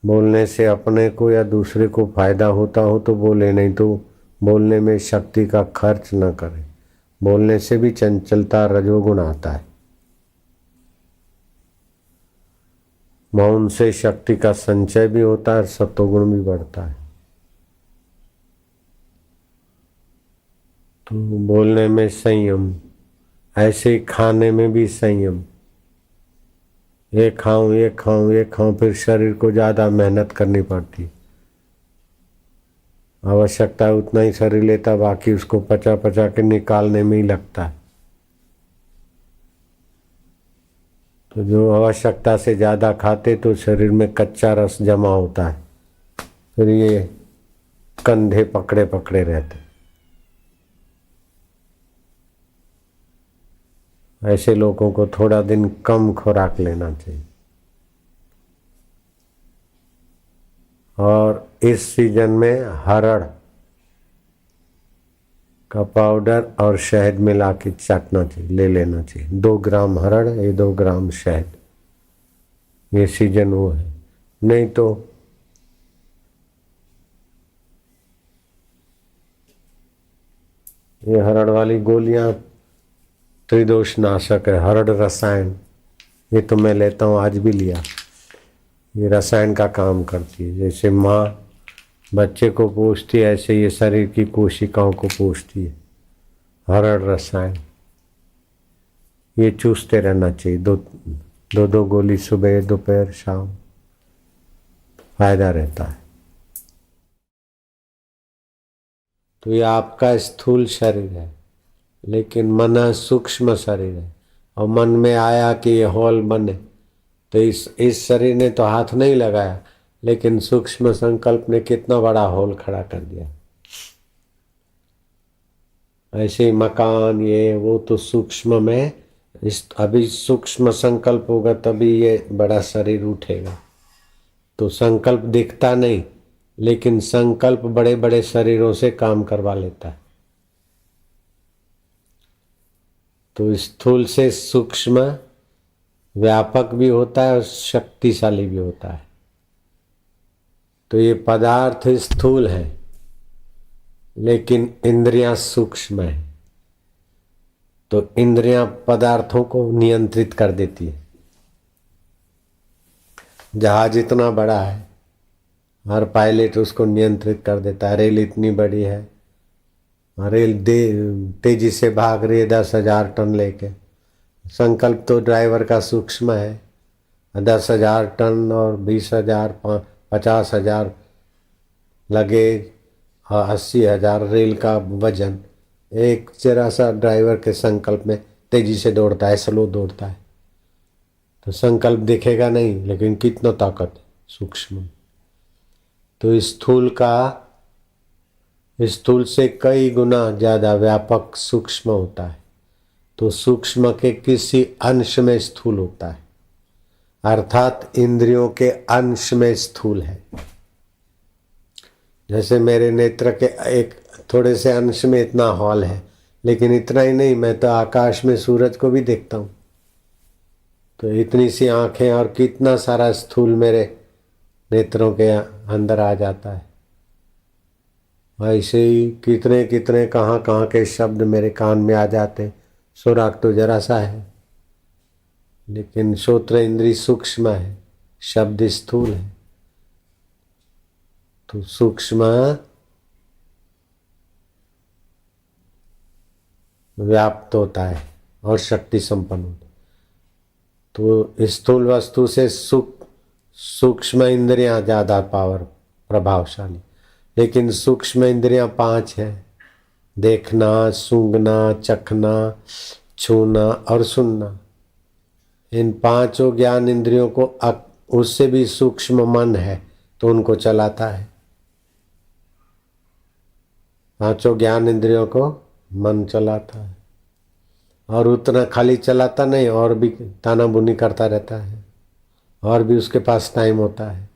बोलने से अपने को या दूसरे को फायदा होता हो तो बोले, नहीं तो बोलने में शक्ति का खर्च न करे। बोलने से भी चंचलता रजोगुण आता है। मौन से शक्ति का संचय भी होता है, सत्वगुण भी बढ़ता है। तो बोलने में संयम, ऐसे ही खाने में भी संयम। ये खाऊं ये खाऊं ये खाऊं, फिर शरीर को ज्यादा मेहनत करनी पड़ती। आवश्यकता उतना ही शरीर लेता, बाकी उसको पचा पचा के निकालने में ही लगता है। तो जो आवश्यकता से ज्यादा खाते तो शरीर में कच्चा रस जमा होता है, फिर ये कंधे पकड़े पकड़े रहते। ऐसे लोगों को थोड़ा दिन कम खुराक लेना चाहिए। और इस सीजन में हरड़ का पाउडर और शहद मिला के चाटना चाहिए, ले लेना चाहिए। 2 ग्राम हरड़, ये 2 ग्राम शहद। ये सीजन वो है। नहीं तो ये हरड़ वाली गोलियां त्रिदोष नाशक है, हरड़ रसायन। ये तो मैं लेता हूँ, आज भी लिया। ये रसायन का काम करती है। जैसे माँ बच्चे को पोषती है, ऐसे ये शरीर की कोशिकाओं को पोषती है। हरड़ रसायन ये चूसते रहना चाहिए। दो गोली सुबह दोपहर शाम, फायदा रहता है। तो ये आपका स्थूल शरीर है, लेकिन मन सूक्ष्म शरीर है। और मन में आया कि ये हॉल बने, तो इस शरीर ने तो हाथ नहीं लगाया, लेकिन सूक्ष्म संकल्प ने कितना बड़ा हॉल खड़ा कर दिया। ऐसे मकान ये वो तो सूक्ष्म में, अभी सूक्ष्म संकल्प होगा तभी ये बड़ा शरीर उठेगा। तो संकल्प दिखता नहीं, लेकिन संकल्प बड़े बड़े शरीरों से काम करवा लेता है। तो स्थूल से सूक्ष्म व्यापक भी होता है और शक्तिशाली भी होता है। तो ये पदार्थ स्थूल है, लेकिन इंद्रियां सूक्ष्म है। तो इंद्रियां पदार्थों को नियंत्रित कर देती है। जहाज इतना बड़ा है, हर पायलट उसको नियंत्रित कर देता है। रेल इतनी बड़ी है, रेल तेजी से भाग रही है 10,000 टन लेके। संकल्प तो ड्राइवर का सूक्ष्म है। 10,000 टन और 20,000 50,000 लगे, 80,000 रेल का वजन एक जरा सा ड्राइवर के संकल्प में तेजी से दौड़ता है, स्लो दौड़ता है। तो संकल्प दिखेगा नहीं, लेकिन कितना ताकत है सूक्ष्म। तो स्थूल से कई गुना ज्यादा व्यापक सूक्ष्म होता है। तो सूक्ष्म के किसी अंश में स्थूल होता है, अर्थात इंद्रियों के अंश में स्थूल है। जैसे मेरे नेत्र के एक थोड़े से अंश में इतना हॉल है, लेकिन इतना ही नहीं, मैं तो आकाश में सूरज को भी देखता हूँ। तो इतनी सी आंखें और कितना सारा स्थूल मेरे नेत्रों के अंदर आ जाता है। ऐसे ही कितने कितने कहाँ कहाँ के शब्द मेरे कान में आ जाते हैं। सुराग तो जरा सा है, लेकिन श्रोत्र इंद्री सूक्ष्म है, शब्द स्थूल है। तो सूक्ष्म व्याप्त होता है और शक्ति संपन्न होता है। तो स्थूल वस्तु से सूक्ष्म इंद्रियां ज्यादा पावर प्रभावशाली, लेकिन सूक्ष्म इंद्रियां 5 है, देखना, सूंघना, चखना, छूना और सुनना। इन 5 ज्ञान इंद्रियों को उससे भी सूक्ष्म मन है तो उनको चलाता है। 5 ज्ञान इंद्रियों को मन चलाता है, और उतना खाली चलाता नहीं, और भी ताना बुनी करता रहता है, और भी उसके पास टाइम होता है।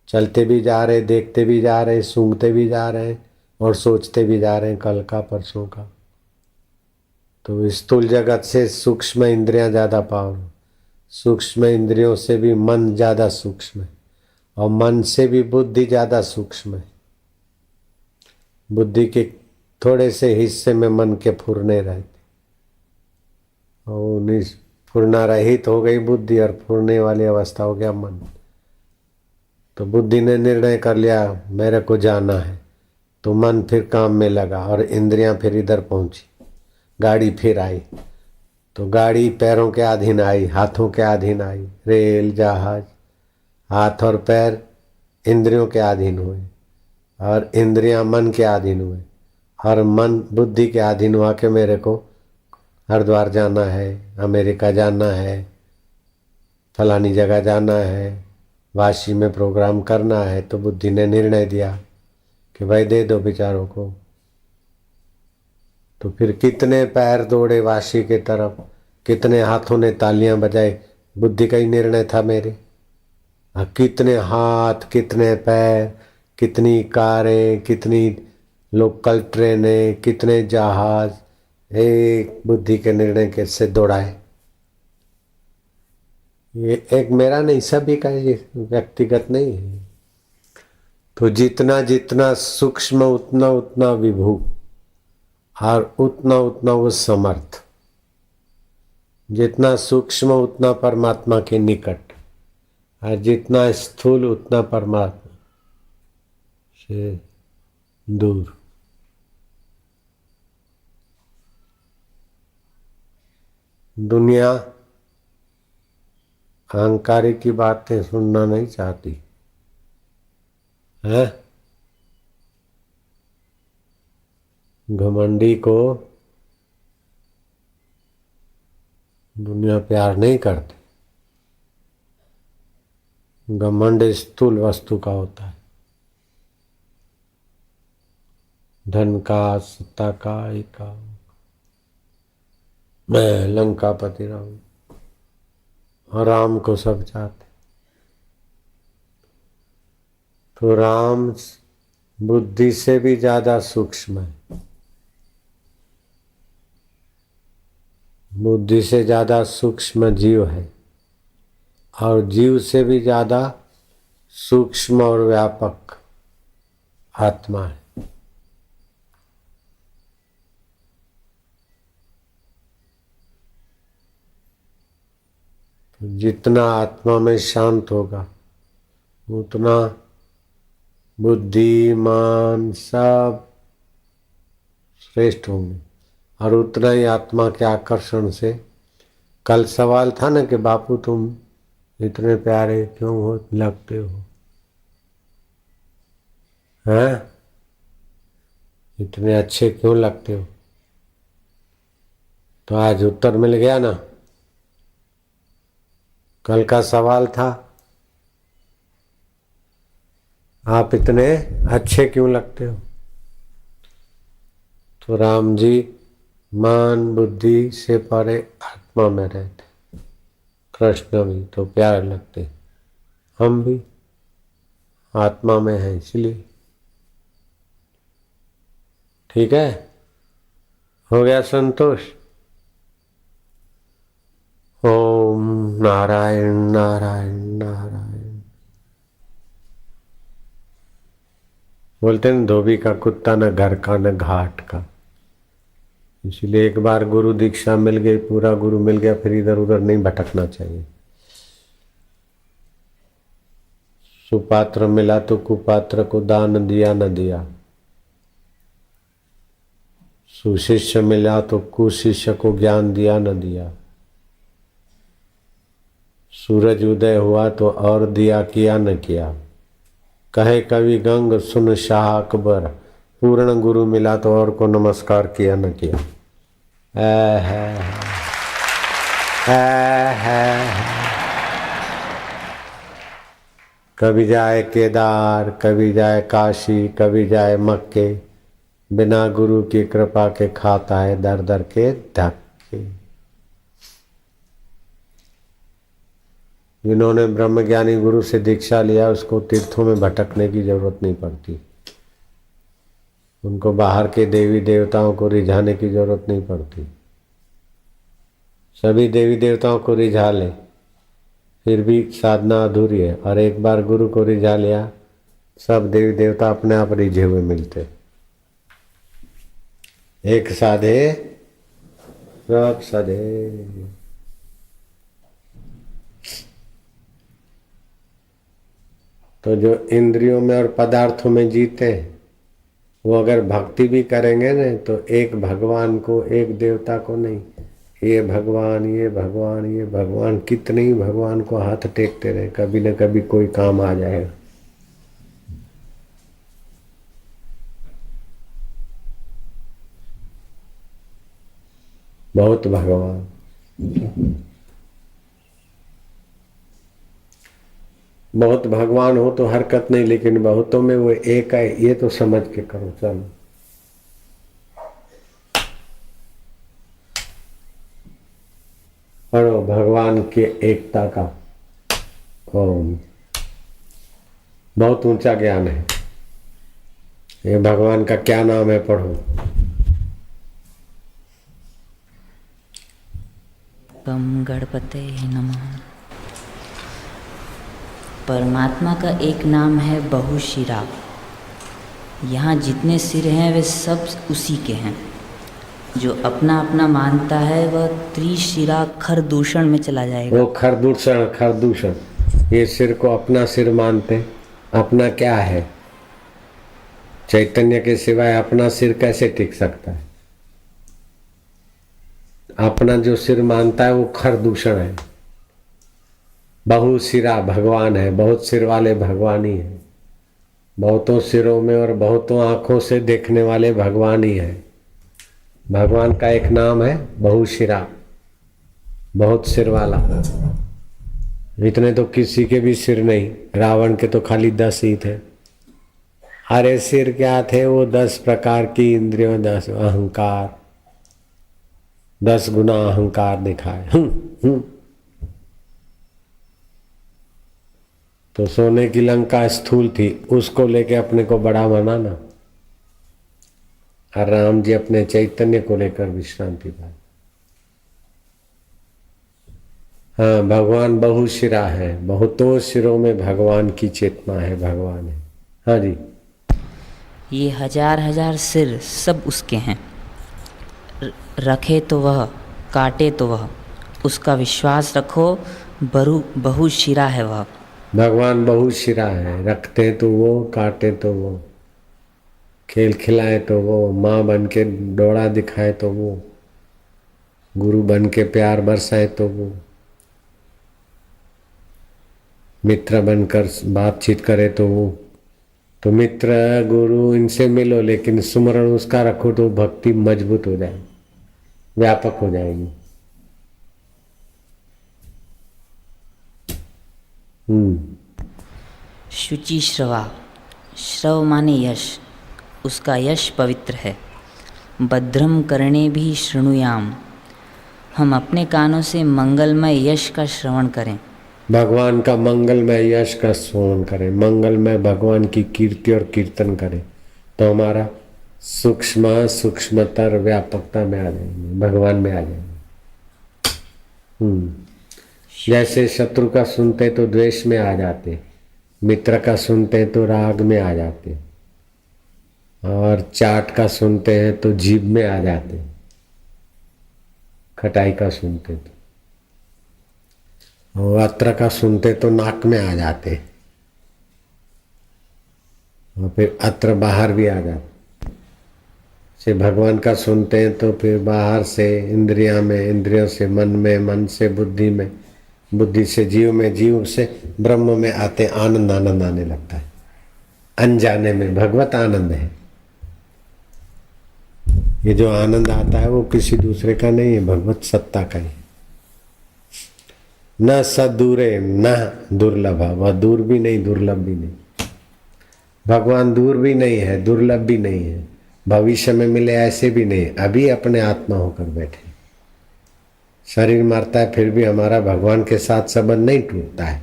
चलते भी जा रहे, देखते भी जा रहे, सूंघते भी जा रहे हैं और सोचते भी जा रहे हैं कल का परसों का। तो स्थूल जगत से सूक्ष्म इंद्रियां ज्यादा पावर, सूक्ष्म इंद्रियों से भी मन ज्यादा सूक्ष्म है, और मन से भी बुद्धि ज्यादा सूक्ष्म है। बुद्धि के थोड़े से हिस्से में मन के फुरने रहते, और फुरना रहित हो गई बुद्धि और फुरने वाली अवस्था हो गया मन। तो बुद्धि ने निर्णय कर लिया मेरे को जाना है, तो मन फिर काम में लगा और इंद्रियां फिर इधर पहुंची, गाड़ी फिर आई। तो गाड़ी पैरों के अधीन आई, हाथों के अधीन आई, रेल जहाज, हाथ और पैर इंद्रियों के अधीन हुए, और इंद्रियां मन के अधीन हुए, और मन बुद्धि के अधीन हुआ कि मेरे को हरिद्वार जाना है, अमेरिका जाना है, फलानी जगह जाना है, वाशी में प्रोग्राम करना है। तो बुद्धि ने निर्णय दिया कि भाई दे दो बेचारों को। तो फिर कितने पैर दौड़े वाशी के तरफ, कितने हाथों ने तालियां बजाई, बुद्धि का ही निर्णय था मेरे। कितने हाथ, कितने पैर, कितनी कारें, कितनी लोकल ट्रेनें, कितने जहाज एक बुद्धि के निर्णय के से दौड़ाए। ये एक मेरा नहीं, सभी का, ये व्यक्तिगत नहीं है। तो जितना जितना सूक्ष्म उतना उतना विभू, और उतना उतना वो समर्थ। जितना सूक्ष्म उतना परमात्मा के निकट, और जितना स्थूल उतना परमात्मा से दूर। दुनिया अहंकारी की बातें सुनना नहीं चाहती है। घमंडी को दुनिया प्यार नहीं करती। घमंड स्थूल वस्तु का होता है, धन का, सत्ता का, एका मैं लंकापति राम, और राम को सब चाहते। तो राम बुद्धि से भी ज्यादा सूक्ष्म है, बुद्धि से ज्यादा सूक्ष्म जीव है, और जीव से भी ज्यादा सूक्ष्म और व्यापक आत्मा है। तो जितना आत्मा में शांत होगा उतना बुद्धि, मन सब श्रेष्ठ होंगे, और उतना ही आत्मा के आकर्षण से। कल सवाल था ना कि बापू तुम इतने प्यारे क्यों हो लगते हो, हैं? इतने अच्छे क्यों लगते हो? तो आज उत्तर मिल गया ना। कल का सवाल था आप इतने अच्छे क्यों लगते हो? तो राम जी मन बुद्धि से परे आत्मा में रहते, कृष्ण भी तो प्यारे लगते, हम भी आत्मा में हैं इसलिए। ठीक है, हो गया संतोष? ओम नारायण नारायण नारायण। बोलते हैं धोबी का कुत्ता न घर का न घाट का। इसलिए एक बार गुरु दीक्षा मिल गई, पूरा गुरु मिल गया, फिर इधर उधर नहीं भटकना चाहिए। सुपात्र मिला तो कुपात्र को दान दिया न दिया, सुशिष्य मिला तो कुशिष्य को ज्ञान दिया न दिया। सूरज उदय हुआ तो और दिया किया न किया। कहे कवि गंग सुन शाह अकबर, पूर्ण गुरु मिला तो और को नमस्कार किया न किया। कभी जाए केदार, कभी जाए काशी, कभी जाए मक्के, बिना गुरु की कृपा के खाता है दर दर के धक्के। जिन्होंने ब्रह्मज्ञानी गुरु से दीक्षा लिया उसको तीर्थों में भटकने की जरूरत नहीं पड़ती, उनको बाहर के देवी देवताओं को रिझाने की जरूरत नहीं पड़ती। सभी देवी देवताओं को रिझा ले फिर भी साधना अधूरी है, और एक बार गुरु को रिझा लिया सब देवी देवता अपने आप रिझे हुए मिलते। एक साधे सब साधे। तो जो इंद्रियों में और पदार्थों में जीते वो अगर भक्ति भी करेंगे ना तो एक भगवान को, एक देवता को नहीं, ये भगवान ये भगवान ये भगवान, कितने ही भगवान को हाथ टेकते रहे, कभी न कभी कोई काम आ जाएगा। बहुत भगवान, बहुत भगवान हो तो हरकत नहीं, लेकिन बहुतों में वो एक है, ये तो समझ के करो। चलो पढ़ो भगवान के एकता का ओम। बहुत ऊंचा ज्ञान है ये। भगवान का क्या नाम है पढ़ो। कम गणपते नमः। परमात्मा का एक नाम है बहुशिरा। यहाँ जितने सिर हैं वे सब उसी के हैं। जो अपना अपना मानता है वह त्रिशिरा खरदूषण में चला जाएगा। वो खरदूषण, खरदूषण, ये सिर को अपना सिर मानते। अपना क्या है? चैतन्य के सिवाय अपना सिर कैसे टिक सकता है? अपना जो सिर मानता है वो खरदूषण है। बहुशिरा भगवान है, बहुत सिर वाले भगवान ही है। बहुतों सिरों में और बहुतों आंखों से देखने वाले भगवान ही है। भगवान का एक नाम है बहुशिरा, बहुत सिर वाला। इतने तो किसी के भी सिर नहीं, रावण के तो खाली 10 ही थे। अरे सिर क्या थे? वो 10 प्रकार की इंद्रियों, 10 अहंकार, 10 गुना अहंकार दिखाए। तो सोने की लंका स्थूल थी, उसको लेके अपने को बड़ा बनाना। और राम जी अपने चैतन्य को लेकर विश्रांति पाए। हाँ, भगवान बहुशिरा है, बहुतों सिरों में भगवान की चेतना है, भगवान है। हाँ जी, ये हजार हजार सिर सब उसके हैं। रखे तो वह, काटे तो वह, उसका विश्वास रखो, बहुशिरा है वह। भगवान बहुशिरा है। रखते तो वो, काटे तो वो, खेल खिलाए तो वो, माँ बन के डोरा दिखाए तो वो, गुरु बन के प्यार बरसाए तो वो, मित्र बनकर बातचीत करे तो वो। तो मित्र गुरु इनसे मिलो, लेकिन सुमरण उसका रखो तो भक्ति मजबूत हो जाएगी, व्यापक हो जाएगी। शुचि श्रवा, श्रव माने यश, उसका यश पवित्र है। भद्रम करणे भी शृणुयाम, हम अपने कानों से मंगलमय यश का श्रवण करें। भगवान का मंगलमय यश का श्रवण करें, मंगलमय भगवान की कीर्ति और कीर्तन करें, तो हमारा सूक्ष्म सूक्ष्मतर व्यापकता में आ जाएंगे, भगवान में आ जाएंगे। जैसे शत्रु का सुनते तो द्वेष में आ जाते, मित्र का सुनते तो राग में आ जाते, और चाट का सुनते हैं तो जीभ में आ जाते, खटाई का सुनते तो, और अत्र का सुनते तो नाक में आ जाते, और फिर अत्र बाहर भी आ जाते। से भगवान का सुनते हैं तो फिर बाहर से इंद्रिया में, इंद्रियों से मन में, मन से बुद्धि में, बुद्धि से जीव में, जीव से ब्रह्म में आते आनंद आनंद आने लगता है। अनजाने में भगवत आनंद है। ये जो आनंद आता है वो किसी दूसरे का नहीं है, भगवत सत्ता का ही। न सदूरे न दुर्लभ, वह दूर भी नहीं दुर्लभ भी नहीं। भगवान दूर भी नहीं है, दुर्लभ भी नहीं है, भविष्य में मिले ऐसे भी नहीं। अभी अपने आत्मा होकर बैठे। शरीर मरता है फिर भी हमारा भगवान के साथ संबंध नहीं टूटता है।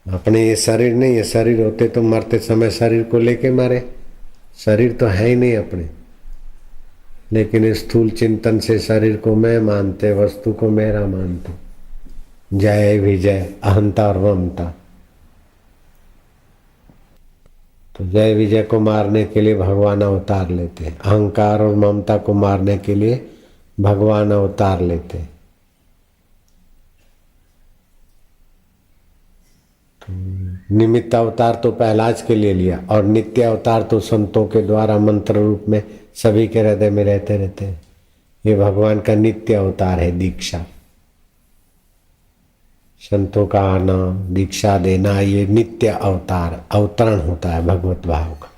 अपने ये शरीर नहीं है, शरीर होते तो मरते समय शरीर को लेके मारे। शरीर तो है ही नहीं अपने, लेकिन स्थूल चिंतन से शरीर को मैं मानते, वस्तु को मेरा मानते। जय विजय अहंता और ममता। तो जय विजय को मारने के लिए भगवान अवतार लेते हैं, अहंकार और ममता को मारने के लिए भगवान अवतार लेते हैं। तो निमित्त अवतार तो पहलाज के लिए लिया, और नित्य अवतार तो संतों के द्वारा मंत्र रूप में सभी के हृदय में रहते रहते हैं। ये भगवान का नित्य अवतार है दीक्षा। संतों का आना, दीक्षा देना, ये नित्य अवतार अवतरण होता है भगवत भाव का।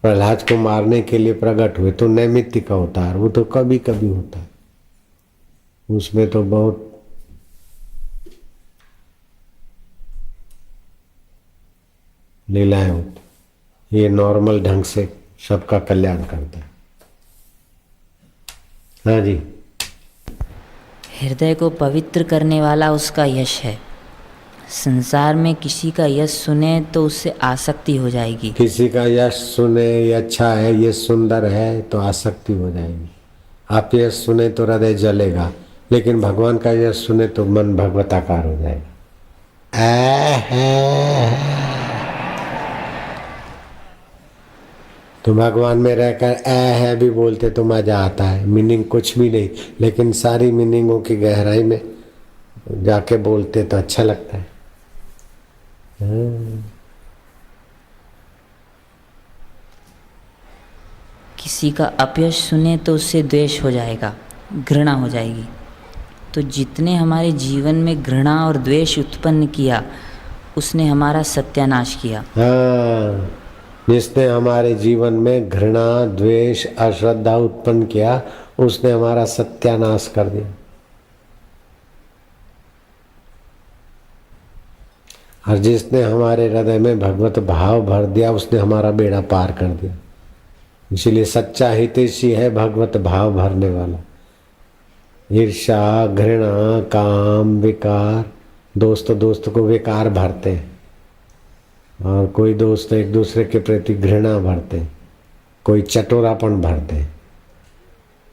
प्रहलाद को मारने के लिए प्रकट हुए तो नैमित्तिक अवतार, वो तो कभी कभी होता है, उसमें तो बहुत लीलाएं होती। ये नॉर्मल ढंग से सबका कल्याण करता है। हाँ जी। हृदय को पवित्र करने वाला उसका यश है। संसार में किसी का यश सुने तो उससे आसक्ति हो जाएगी। किसी का यश सुने ये अच्छा है, ये सुंदर है, तो आसक्ति हो जाएगी। आप यश सुने तो हृदय जलेगा, लेकिन भगवान का यश सुने तो मन भगवताकार हो जाएगा। तो भगवान में रहकर है भी बोलते तो मजा आता है। मीनिंग कुछ भी नहीं, लेकिन सारी मीनिंगों की गहराई में जाके बोलते तो अच्छा लगता है। किसी का अपयश सुने तो उससे द्वेष हो जाएगा, घृणा हो जाएगी। तो जितने हमारे जीवन में घृणा और द्वेष उत्पन्न किया, उसने हमारा सत्यानाश किया। हाँ, जिसने हमारे जीवन में घृणा, द्वेष, अश्रद्धा उत्पन्न किया, उसने हमारा सत्यानाश कर दिया। और जिसने हमारे हृदय में भगवत भाव भर दिया, उसने हमारा बेड़ा पार कर दिया। इसीलिए सच्चा हितैषी है भगवत भाव भरने वाला। ईर्ष्या, घृणा, काम, विकार, दोस्त दोस्त को विकार भरते हैं, और कोई दोस्त एक दूसरे के प्रति घृणा भरते, कोई चटोरापन भरते।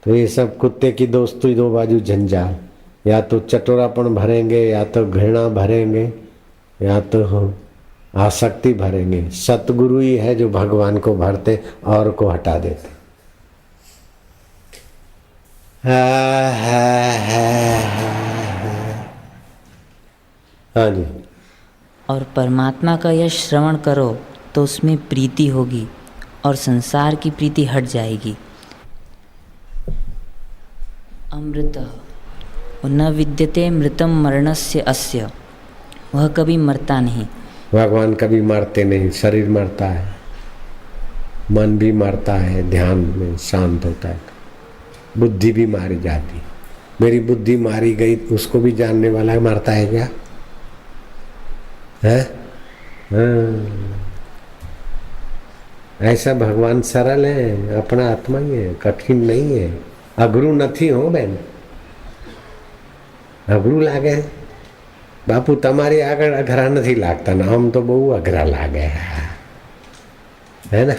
तो ये सब कुत्ते की दोस्ती दो बाजू जंजाल। या तो चटोरापन भरेंगे, या तो घृणा भरेंगे, या तो आसक्ति भरेंगे। सतगुरु ही है जो भगवान को भरते और को हटा देते। हाँ जी। और परमात्मा का यश श्रवण करो तो उसमें प्रीति होगी और संसार की प्रीति हट जाएगी। अमृत न विद्यते मृतम मरणस्य अस्य, वह कभी मरता नहीं। भगवान कभी मरते नहीं। शरीर मरता है, मन भी मरता है, ध्यान में शांत होता है, बुद्धि भी मारी जाती। मेरी बुद्धि मारी गई, उसको भी जानने वाला है मरता है क्या है? ऐसा भगवान सरल है, अपना आत्मा ही है, कठिन नहीं है। अघरू नहीं हो बेन, अघरू लागे बापू તમારી આગળ અઘરા નથી લાગતા ને આમ તો બહુ અઘરા લાગે है ना।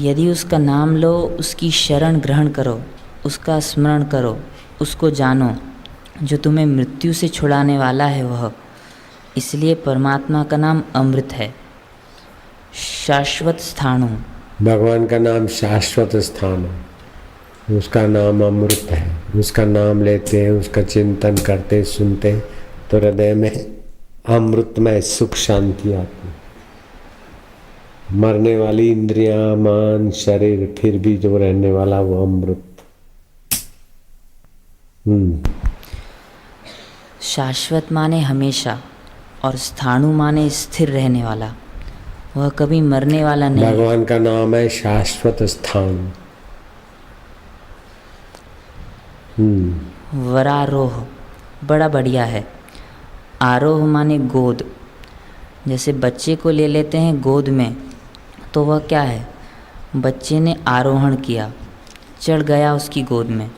यदि उसका नाम लो, उसकी शरण ग्रहण करो, उसका स्मरण करो, उसको जानो, जो तुम्हें मृत्यु से छुड़ाने वाला है वह। इसलिए परमात्मा का नाम अमृत है, शाश्वत स्थान हो। भगवान का नाम शाश्वत स्थान है, उसका नाम अमृत है। उसका नाम लेते हैं, उसका चिंतन करते सुनते, तो हृदय में अमृतमय सुख शांति आती। मरने वाली इंद्रियां, मन, शरीर, फिर भी जो रहने वाला वो अमृत। शाश्वत माने हमेशा और स्थाणु माने स्थिर रहने वाला, वह कभी मरने वाला नहीं। भगवान का नाम है शाश्वत स्थान। वरारोह बड़ा बढ़िया है। आरोह माने गोद, जैसे बच्चे को ले लेते हैं गोद में, तो वह क्या है, बच्चे ने आरोहण किया, चढ़ गया उसकी गोद में।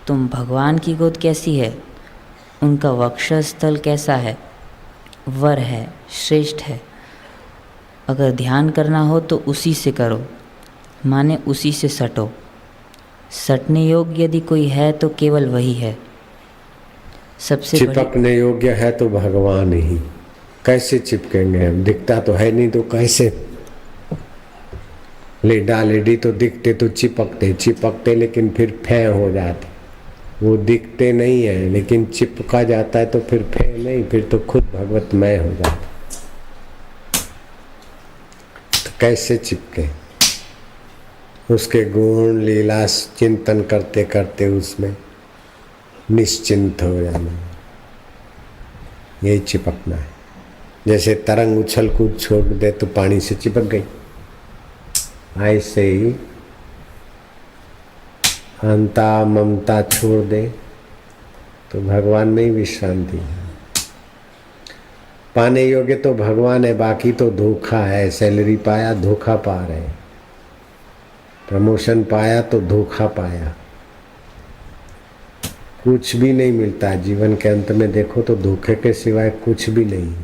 तुम भगवान की गोद कैसी है, उनका वक्षस्थल कैसा है, वर है, श्रेष्ठ है। अगर ध्यान करना हो तो उसी से करो, माने उसी से सटो। सटने योग्य यदि कोई है तो केवल वही है। सबसे चिपकने योग्य है तो भगवान ही। कैसे चिपकेंगे हम, दिखता तो है नहीं तो कैसे। लेडा लेडी तो दिखते तो चिपकते लेकिन फिर फै हो जाते। वो दिखते नहीं है लेकिन चिपका जाता है तो फिर फै नहीं, फिर तो खुद भगवतमय हो जाता। तो कैसे चिपके, उसके गुण लीला चिंतन करते करते उसमें निश्चिंत हो जाना, यही चिपकना है। जैसे तरंग उछल कूद छोड़ दे तो पानी से चिपक गई, ऐसे ही अंता ममता छोड़ दे तो भगवान में ही विश्रांति है। पाने योग्य तो भगवान है, बाकी तो धोखा है। सैलरी पाया धोखा पा रहे, प्रमोशन पाया तो धोखा पाया। कुछ भी नहीं मिलता जीवन के अंत में, देखो तो धोखे के सिवाय कुछ भी नहीं।